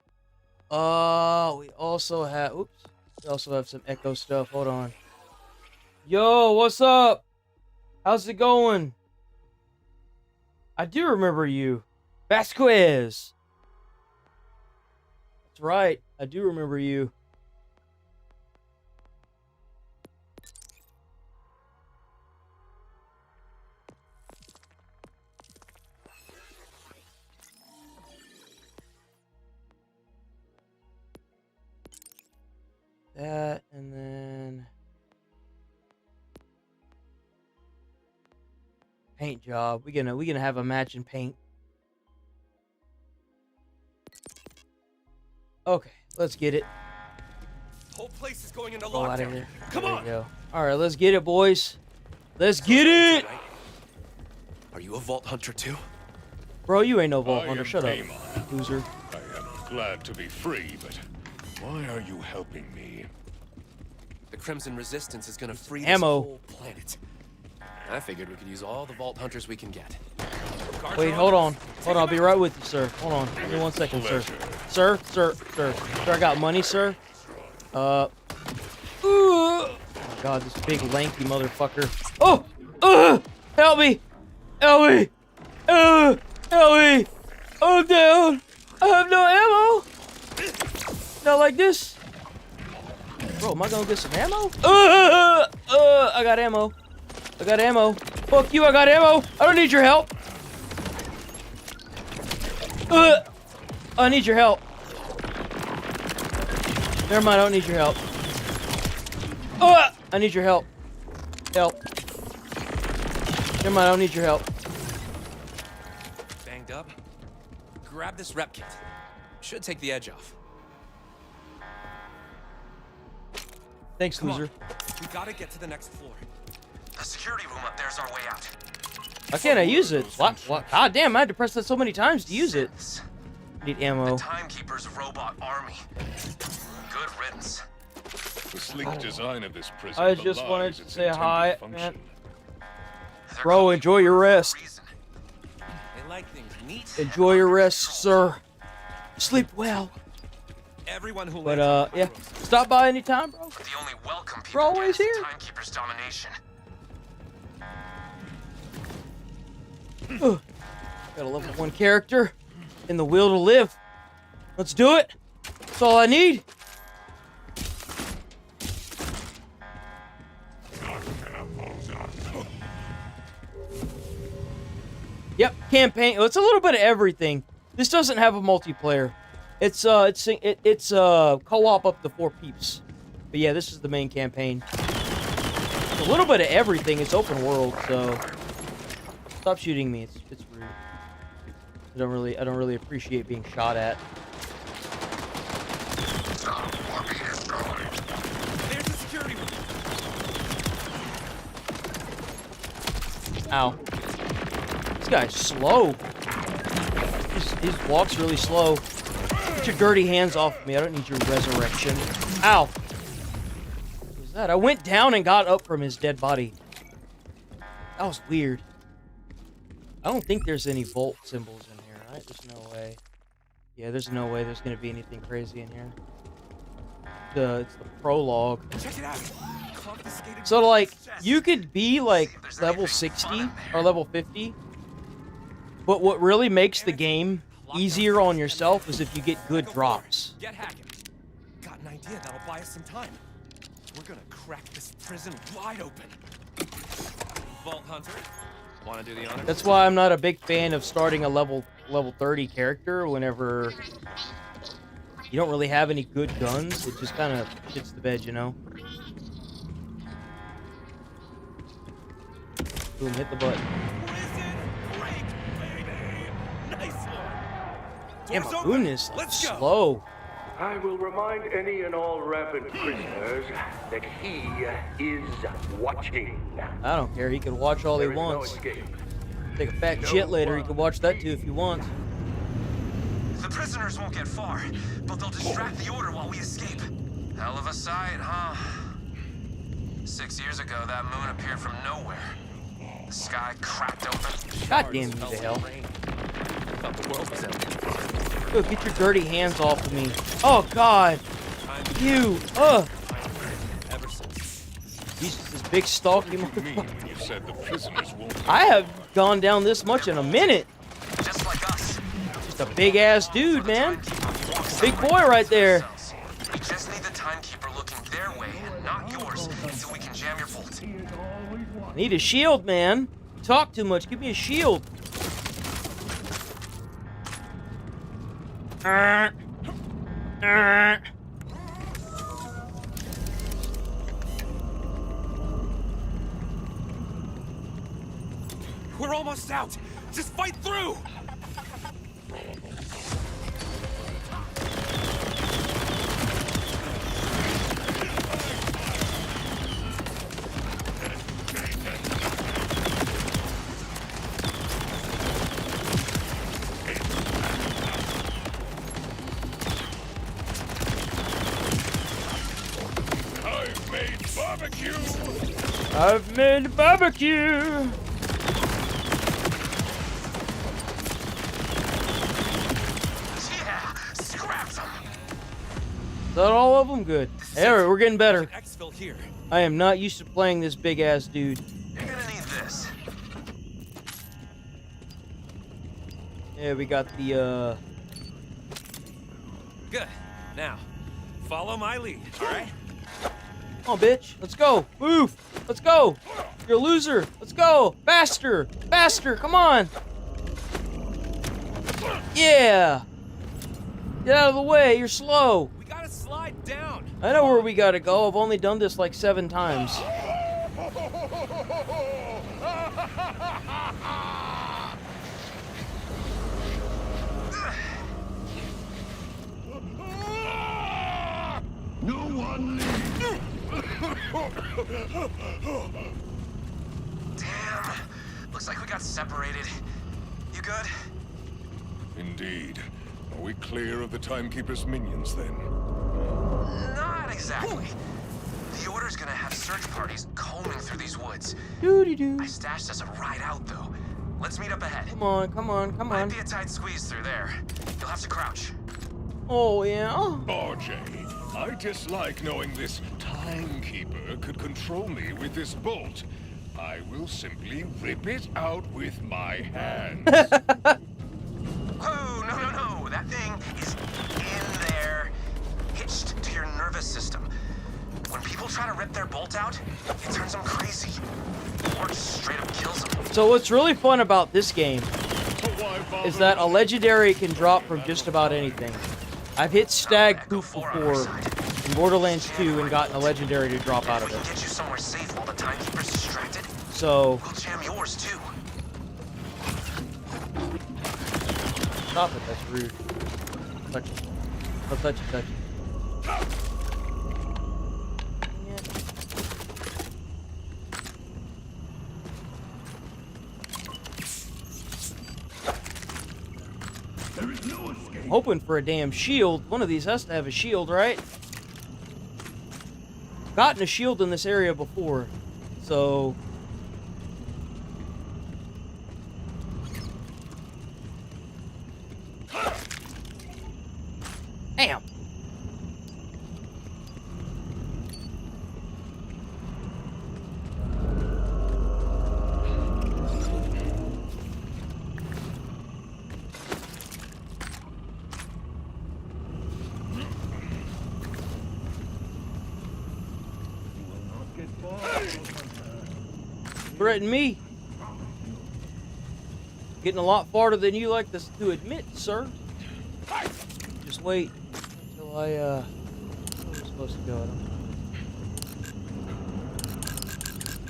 A: We also have... oops. We also have some Echo stuff. Hold on. Yo, what's up? How's it going? I do remember you. Vasquez. That's right. I do remember you. paint job. We gonna have a match in paint. Okay, let's get it.
V: Whole place is going into
A: Go out of
V: lockdown.
A: here.
V: Come
A: There
V: on.
A: we go. All right, let's get it, boys. Let's get it.
V: Are you a Vault Hunter too?
A: Bro, you ain't no Vault
I: I
A: Hunter.
I: am
A: Shut up,
I: Paimon.
A: loser.
I: I am glad to be free, but why are you helping me?
V: The Crimson Resistance is gonna free
A: Ammo.
V: this whole planet. I figured we could use all the Vault Hunters we can get.
A: Wait, hold on. Hold on, I'll be right with you, sir. Hold on. Give me 1 second, sir. Sir, I got money, sir. Oh my God, this big lanky motherfucker. Oh! Help me! Help me! Help me! I'm down! I have no ammo! Not like this. Bro, am I gonna get some ammo? I got ammo. I got ammo. Fuck you, I got ammo! I don't need your help! I need your help. Never mind, I don't need your help. I need your help. Help. Never mind, I don't need your help.
V: Banged up? Grab this rep kit. Should take the edge off.
A: Thanks,
V: Come on.
A: loser.
V: We gotta get to the next floor. The security room up there's our way out.
A: Why can't I use it? What? God damn, I had to press that so many times to use it. Need ammo.
V: Timekeeper's robot army. Good riddance.
I: The sleek design of this prison
A: I just
I: belies
A: wanted to
I: its
A: say
I: intended
A: hi,
I: function.
A: man. Bro, enjoy your rest.
V: They like things neat.
A: Enjoy your rest, sir. Sleep well.
V: Everyone who
A: But yeah, stop by anytime, bro.
V: the only welcome
A: We're always here.
V: Timekeeper's domination.
A: Got a level 1 character in the will to live. Let's do it. That's all I need. Yep, campaign. It's a little bit of everything. This doesn't have a multiplayer. It's co-op up to 4 peeps. But yeah, this is the main campaign. It's a little bit of everything. It's open world, so stop shooting me. It's rude. I don't really appreciate being shot at.
V: There's the security room.
A: Ow. This guy's slow. He walks really slow. Get your dirty hands off of me. I don't need your resurrection. Ow. What was that? I went down and got up from his dead body. That was weird. I don't think there's any Volt symbols in here, right? There's no way. Yeah, there's no way there's gonna be anything crazy in here. It's the prologue.
V: Check it out.
A: So like, you could be like level 60 or level 50, but what really makes the game easier on yourself is if you get good drops.
V: Get hacking. Got an idea that'll buy us some time. We're gonna crack this prison wide open. Vault Hunter, wanna do the honor?
A: That's why I'm not a big fan of starting a level 30 character whenever you don't really have any good guns. It just kind of shits the bed, you know? Boom, hit the button. Yeah, my goodness, like, slow.
C: I will remind any and all rampant prisoners that he is watching.
A: I don't care, he can watch all he
C: There is no
A: wants.
C: escape.
A: Take a fat shit later, he can watch that too if he wants.
V: The prisoners won't get far, but they'll distract the order while we escape. Hell of a sight, huh? 6 years ago, that moon appeared from nowhere. The sky cracked open.
A: God damn you to hell.
V: Thought the world was ending.
A: Go, get your dirty hands off of me. Oh, God. You.
V: Ever since.
A: Jesus, this big stalky
I: You
A: motherfucker.
I: said the prisoners won't.
A: I have gone down this much in a minute.
V: Just like us.
A: Just a big-ass dude, man. Big boy right there.
V: We just need the timekeeper looking their way, not yours, so we can jam your vault.
A: Need a shield, man. You talk too much. Give me a shield.
L: We're almost out. Just fight through.
A: I've made barbecue!
V: Yeah, scrap them.
A: Is that all of them? Good. Hey, we're getting better.
L: Exfil here.
A: I am not used to playing this big ass dude.
V: You're gonna need this.
A: Yeah, we got the
L: Good. Now, follow my lead, all right?
A: Come on, bitch. Let's go. Move. Let's go. You're a loser. Let's go. Faster. Faster. Come on. Yeah. Get out of the way. You're slow.
L: We gotta slide down.
A: I know where we gotta go. I've only done this like 7 times.
E: No one leaves.
V: Damn. Looks like we got separated. You good?
I: Indeed. Are we clear of the Timekeeper's minions, then?
V: Not exactly. The Order's gonna have search parties combing through these woods.
A: Doo-dee-doo.
V: I stashed us a ride out, though. Let's meet up ahead.
A: Come on, come on, come on.
V: Might be a tight squeeze through there. You'll have to crouch.
A: Oh, yeah?
I: RJ, I dislike knowing this Timekeeper could control me with this bolt. I will simply rip it out with my hands.
V: Whoa, no. That thing is in there, hitched to your nervous system. When people try to rip their bolt out, it turns them crazy. Or just straight up kills them.
A: So what's really fun about this game is that a legendary can drop from just about anything. I've hit Stag Poop before in Borderlands 2 and gotten a legendary to drop out of it.
V: Get you somewhere safe while the Timekeeper's distracted.
A: So
V: We'll jam yours too.
A: stop it, that's rude. Touch it. Don't touch it, touch it. I'm hoping for a damn shield. One of these has to have a shield, right? Gotten a shield in this area before, so damn. Threaten me. Getting a lot farther than you like to admit, sir. Just wait until where am I supposed to go?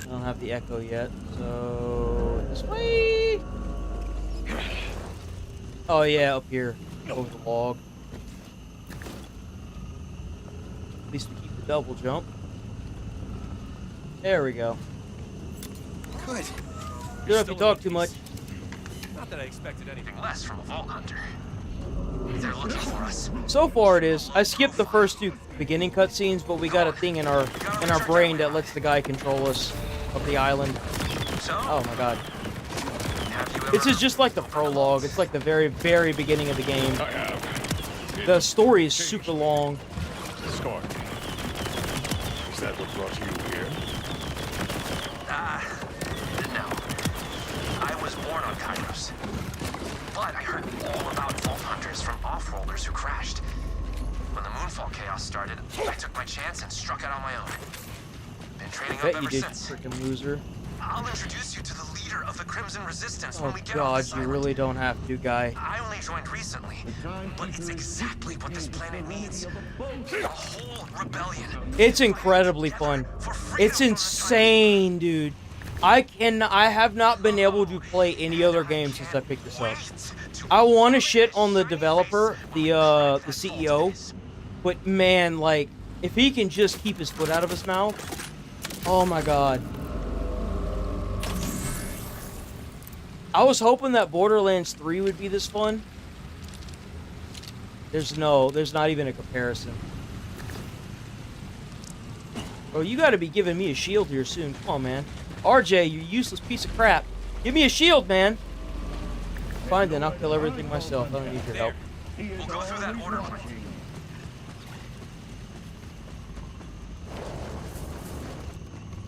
A: I don't have the echo yet, so this way. Oh yeah, up here over the log. At least we keep the double jump. There we go.
V: Good.
A: You don't have to talk too much.
V: Not that I expected anything less from a Vault Hunter. They're looking for us.
A: So far it is. I skipped the first 2 beginning cutscenes, but we got a thing in our brain that lets the guy control us up the island. Oh my god. This is just like the prologue. It's like the very, very beginning of the game. The story is super long.
I: Scar. Is that what brought you here?
V: No. I was born on Kairos. But I heard all about Vault Hunters from off-worlders who crashed. When the Moonfall chaos started, I took my chance and struck out on my own. Been training up
A: Bet you
V: ever
A: did,
V: since.
A: freaking loser.
V: I'll introduce you to the leader of the Crimson Resistance when
A: Oh
V: we get off
A: god,
V: this
A: you
V: island.
A: really don't have to, guy.
V: I only joined recently, but it's exactly what this planet needs. A whole rebellion.
A: It's incredibly fun. It's insane, dude. I have not been able to play any other game since I picked this up. I want to shit on the developer, the CEO, but man, like, if he can just keep his foot out of his mouth, oh my god. I was hoping that Borderlands 3 would be this fun. There's not even a comparison. Bro, you gotta be giving me a shield here soon. Come on, man. RJ, you useless piece of crap. Give me a shield, man. Fine then, I'll kill everything myself. I don't need your help.
V: We'll go through that order line.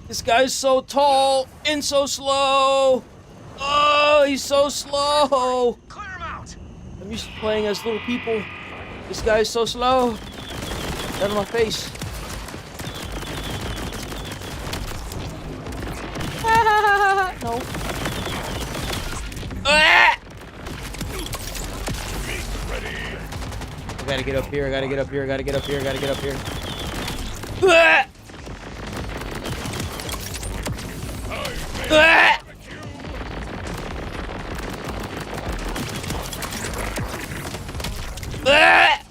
A: This guy's so tall and so slow. Oh, he's so slow.
V: Clear him out.
A: I'm used to playing as little people. This guy's so slow. Get out of my face. No. Ah! I gotta get up here, I gotta get up here, I gotta get up here, I gotta get up here. Ah! Ah! Ah!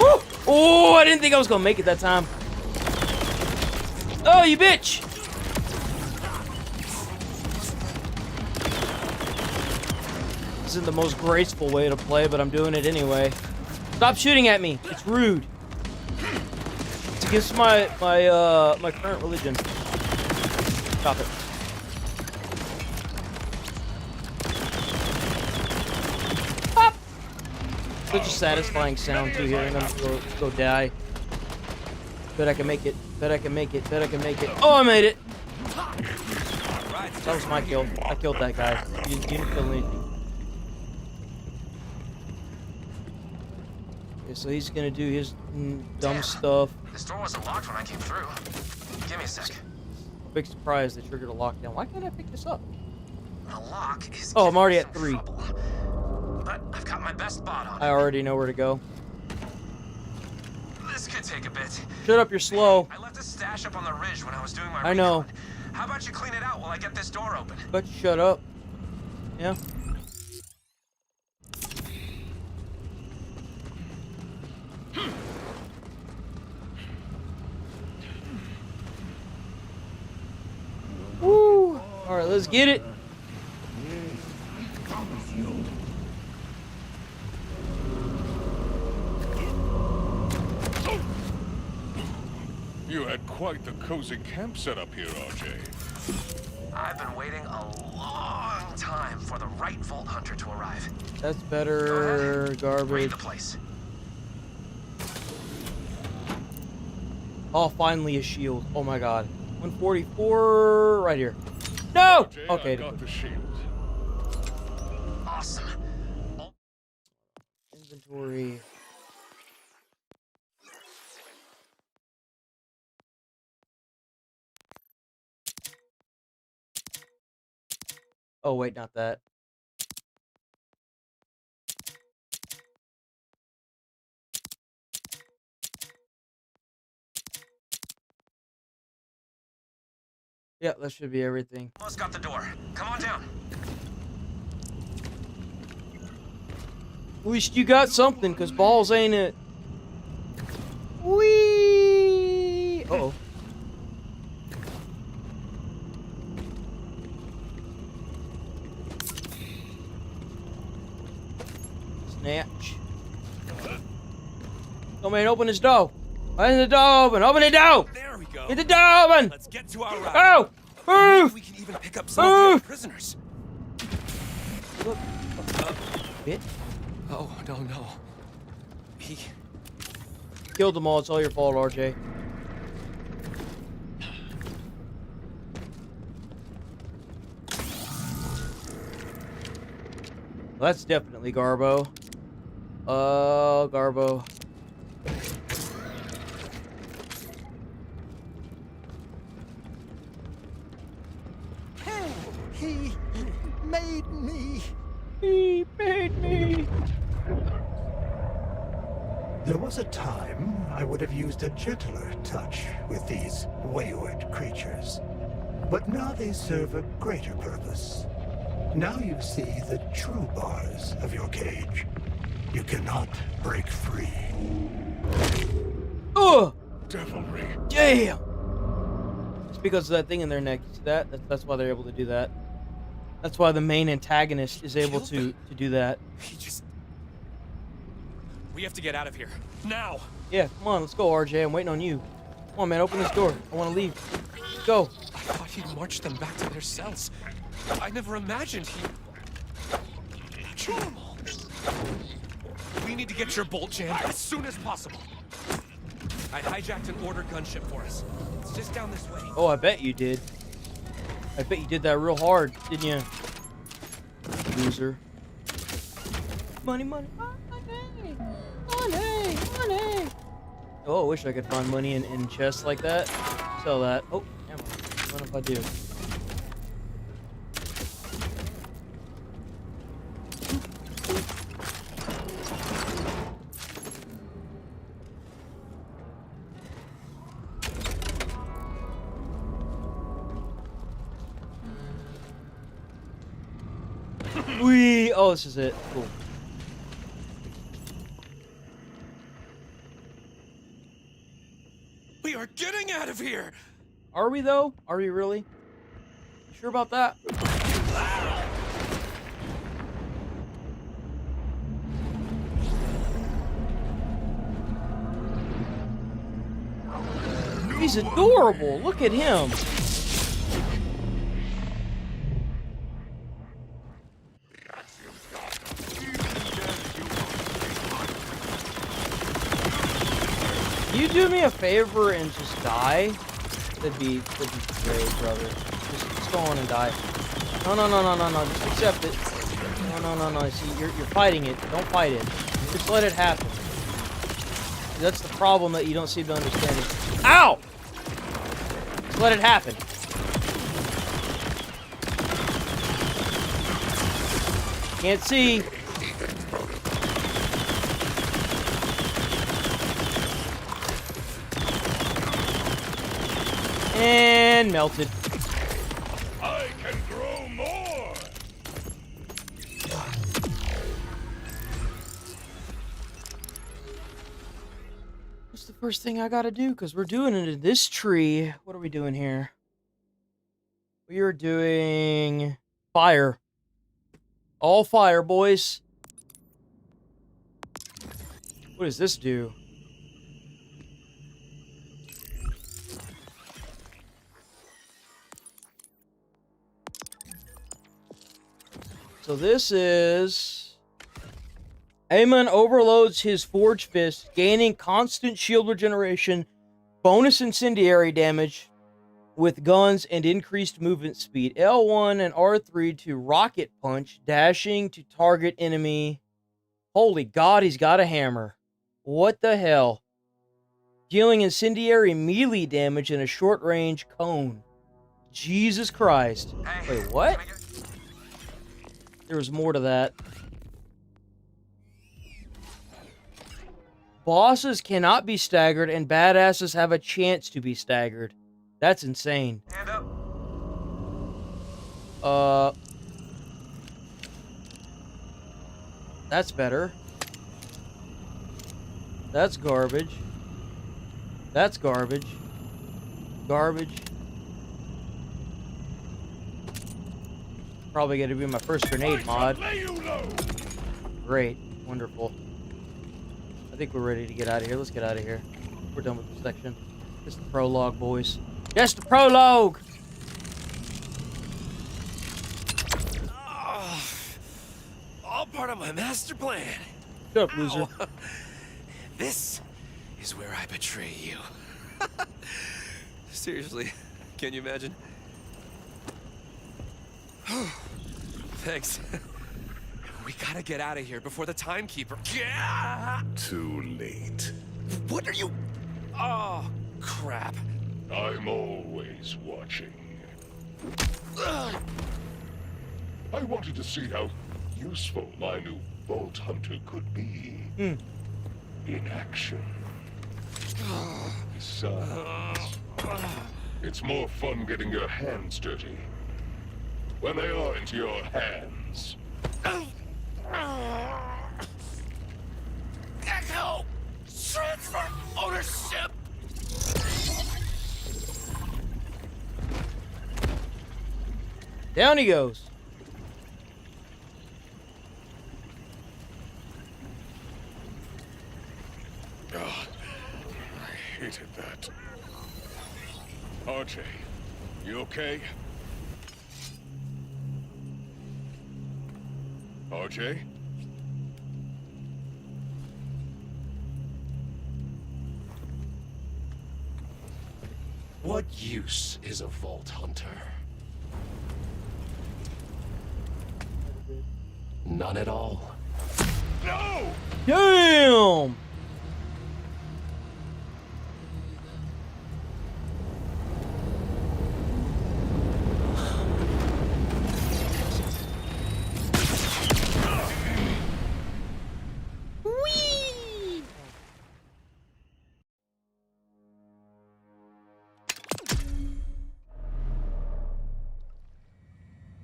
A: Woo! Oh, I didn't think I was gonna make it that time. Oh, you bitch! This isn't the most graceful way to play, but I'm doing it anyway. Stop shooting at me. It's rude. It's against my current religion. Stop it. Pop! Such a satisfying sound too, hearing them go die. Bet I can make it. Bet I can make it. Bet I can make it. Oh, I made it! That was my kill. I killed that guy. You didn't kill anything. Okay, so he's gonna do his dumb stuff.
V: This door wasn't locked when I came through. Give me a sec.
A: Big surprise they triggered a lockdown. Why can't I pick this up?
V: A lock is.
A: Oh, I'm already at 3.
V: But I've got my best spot on.
A: I already know where to go.
V: This could take a bit.
A: Shut up, you're slow.
V: I left a stash up on the ridge when I was doing my
A: I know.
V: recon. How about you clean it out while I get this door open?
A: But shut up. Yeah. Woo! All right, let's get it.
I: You had quite the cozy camp set up here, RJ.
V: I've been waiting a long time for the right Vault Hunter to arrive.
A: That's better. Garbage.
V: Raid the place.
A: Oh, finally a shield. Oh my god. 144 right here. No!
I: RJ,
A: Okay.
I: I got the shield.
V: Awesome.
A: Inventory. Oh, wait, not that. Yeah, that should be everything.
V: Almost got the door. Come on down.
A: At least you got something, because balls ain't it. Whee! Uh-oh. Snatch. Oh man, open this door. Open the door open. Open the door.
D: There we go.
A: Get the door open.
D: Let's get to our ride.
A: Oh! Move!
D: We can even pick up some of the other prisoners.
A: Look. Bit.
D: Oh, no. He
A: Killed them all. It's all your fault, RJ. Well, that's definitely Garbo. Garbo.
D: He made me.
A: He made me.
F: There was a time I would have used a gentler touch with these wayward creatures. But now they serve a greater purpose. Now you see the true bars of your cage. You cannot break free.
A: Oh!
I: Devilry.
A: Damn! It's because of that thing in their neck. You see that? That's why they're able to do that. That's why the main antagonist is able to do that.
D: We have to get out of here. Now!
A: Yeah, come on, let's go, RJ. I'm waiting on you. Come on, man, open this door. I want to leave. Let's go.
D: I thought he'd march them back to their cells. I never imagined he... We need to get your bolt jammed as soon as possible. I hijacked an order gunship for us. It's just down this way.
A: Oh, I bet you did. I bet you did that real hard, didn't you? Loser. Money, money, money, money, money. Oh, I wish I could find money in chests like that. Sell that. Oh, damn. What if I do? Oh, this is it. Cool.
D: We are getting out of here!
A: Are we, though? Are we really? Sure about that? He's adorable. Look at him. You do me a favor and just die? That'd be great, brother. Just go on and die. No, just accept it. No. See, you're fighting it. Don't fight it. Just let it happen. That's the problem that you don't seem to understand. Ow! Just let it happen. Can't see. And melted.
I: I can grow more.
A: What's the first thing I gotta do? Because we're doing it in this tree. What are we doing here? We are doing fire. All fire, boys. What does this do? So this is... Aemon overloads his Forge Fist, gaining constant shield regeneration, bonus incendiary damage with guns, and increased movement speed. L1 and R3 to rocket punch, dashing to target enemy. Holy God, he's got a hammer. What the hell? Dealing incendiary melee damage in a short-range cone. Jesus Christ. Wait, what? There was more to that. Bosses cannot be staggered, and badasses have a chance to be staggered. That's insane.
V: Hand
A: Uh...
V: up.
A: That's better. That's garbage. That's garbage. Garbage. Probably gonna be my first grenade mod. Great. Wonderful. I think we're ready to get out of here. Let's get out of here. We're done with this section. Just the prologue, boys. Just the prologue!
D: All part of my master plan.
A: Shut up, loser.
D: This is where I betray you. Seriously, can you imagine? Thanks. We gotta get out of here before the timekeeper. Yeah!
I: Too late.
D: What are you? Oh, crap.
I: I'm always watching. I wanted to see how useful my new Bolt Hunter could be. in action. Besides, it's more fun getting your hands dirty when they aren't your hands.
Q: Echo! Transfer ownership!
A: Down he goes.
I: God, I hated that. RJ, you okay? RJ?
H: What use is a Vault Hunter? None at all.
I: No!
A: Damn! Whee!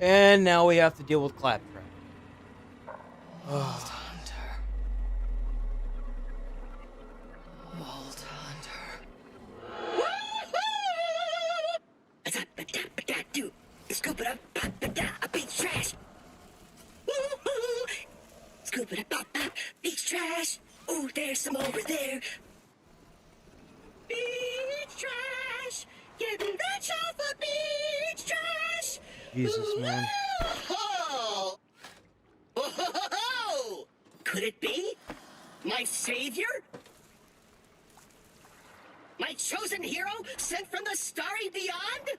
A: And now we have to deal with Claptrap.
Q: Vault Hunter. Vault Hunter.
K: Scoop it up, pop it down, a beach trash. Woo-hoo. Scoop it up, pop, pop, beach trash. Ooh, there's some over there. Beach trash. Getting rich off of beach trash.
A: Jesus, man.
K: Oh. Oh. Could it be? My savior? My chosen hero sent from the starry beyond?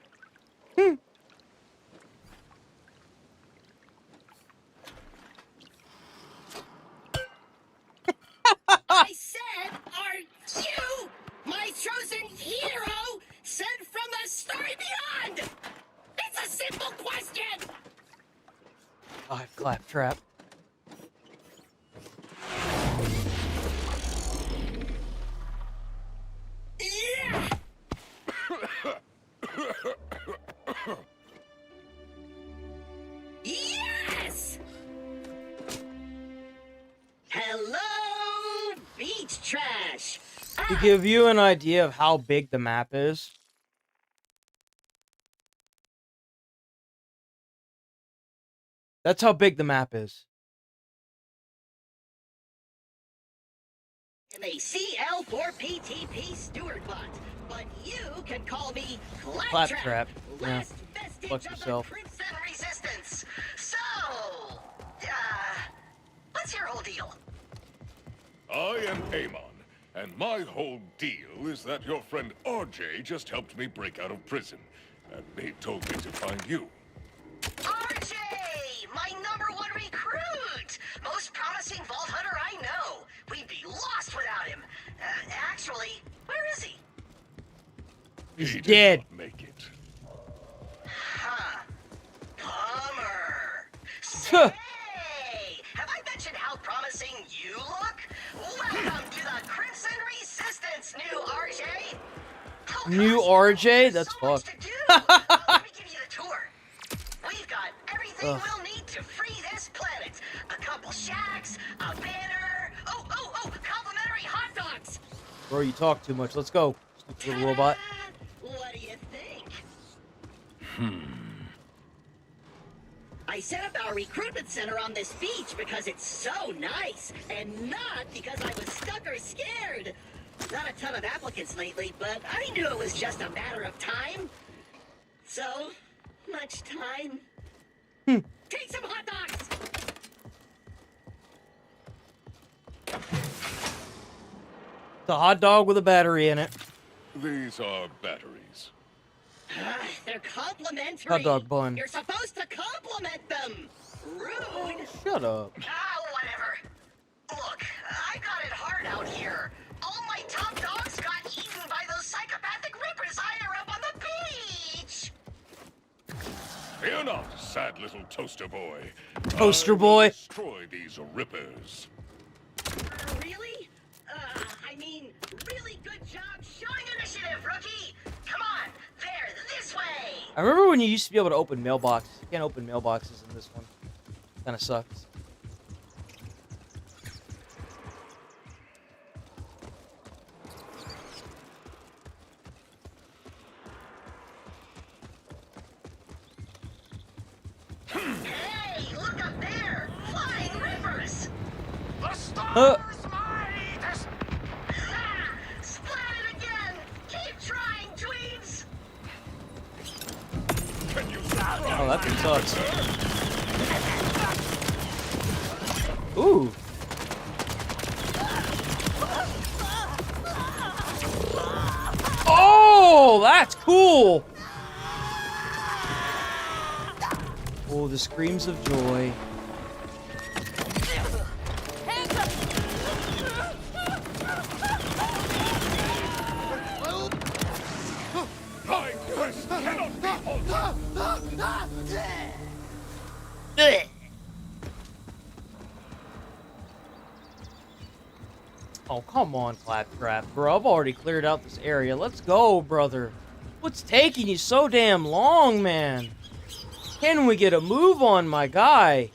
K: I said, are you my chosen hero sent from the starry beyond? It's a simple question.
A: God, Claptrap.
K: Yeah. Yes. Hello, beach trash.
A: To give you an idea of how big the map is, that's how big the map is.
K: I'm a CL4PTP Stewart bot, but you can call me
A: Claptrap. Yeah.
K: Last vestige
A: Fuck
K: of
A: yourself.
K: the Crimson Resistance. So, what's your whole deal?
I: I am Amon, and my whole deal is that your friend RJ just helped me break out of prison, and he told me to find you.
K: RJ, my #1 recruit, most promising Vault Hunter I know. We'd be lost without him. Actually, where is he?
A: He's
I: He did
A: dead.
I: not make it.
K: Huh. Bummer. Say, have I mentioned how promising you look? Welcome to the Crimson Resistance, new RJ.
A: New RJ? That's fucked.
K: Let me give you the tour. We've got everything
A: Ugh.
K: we'll need to free this planet. A couple shacks, a banner. Oh, complimentary hot dogs.
A: Bro, you talk too much. Let's go. Stupid little robot.
K: What do you think? I set up our recruitment center on this beach because it's so nice, and not because I was stuck or scared. Not a ton of applicants lately, but I knew it was just a matter of time. So much time. Take some hot dogs!
A: It's a hot dog with a battery in it.
I: These are batteries.
K: They're complimentary.
A: Hot dog bun.
K: You're supposed to compliment them. Rude.
A: Shut up.
K: Whatever. Look, I got it hard out here. All my top dogs got eaten by those psychopathic rippers higher up on the beach.
I: Fear not, sad little toaster boy.
A: Toaster
I: I will
A: boy.
I: destroy these rippers.
K: Really? I mean, really good job showing initiative, rookie! Come on, there, this way!
A: I remember when you used to be able to open mailboxes. You can't open mailboxes in this one. Kind of sucks.
K: Hey, look up there! Flying rivers!
I: The stars might!
K: Ha! Splat it again! Keep trying, dweebs!
I: Can you
A: Oh, that thing sucks. Ooh. Oh, that's cool. Oh, the screams of joy.
I: My quest cannot be halted!
A: Oh, come on, Claptrap, bro. I've already cleared out this area. Let's go, brother. What's taking you so damn long, man? Can we get a move on, my guy?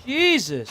A: Jesus.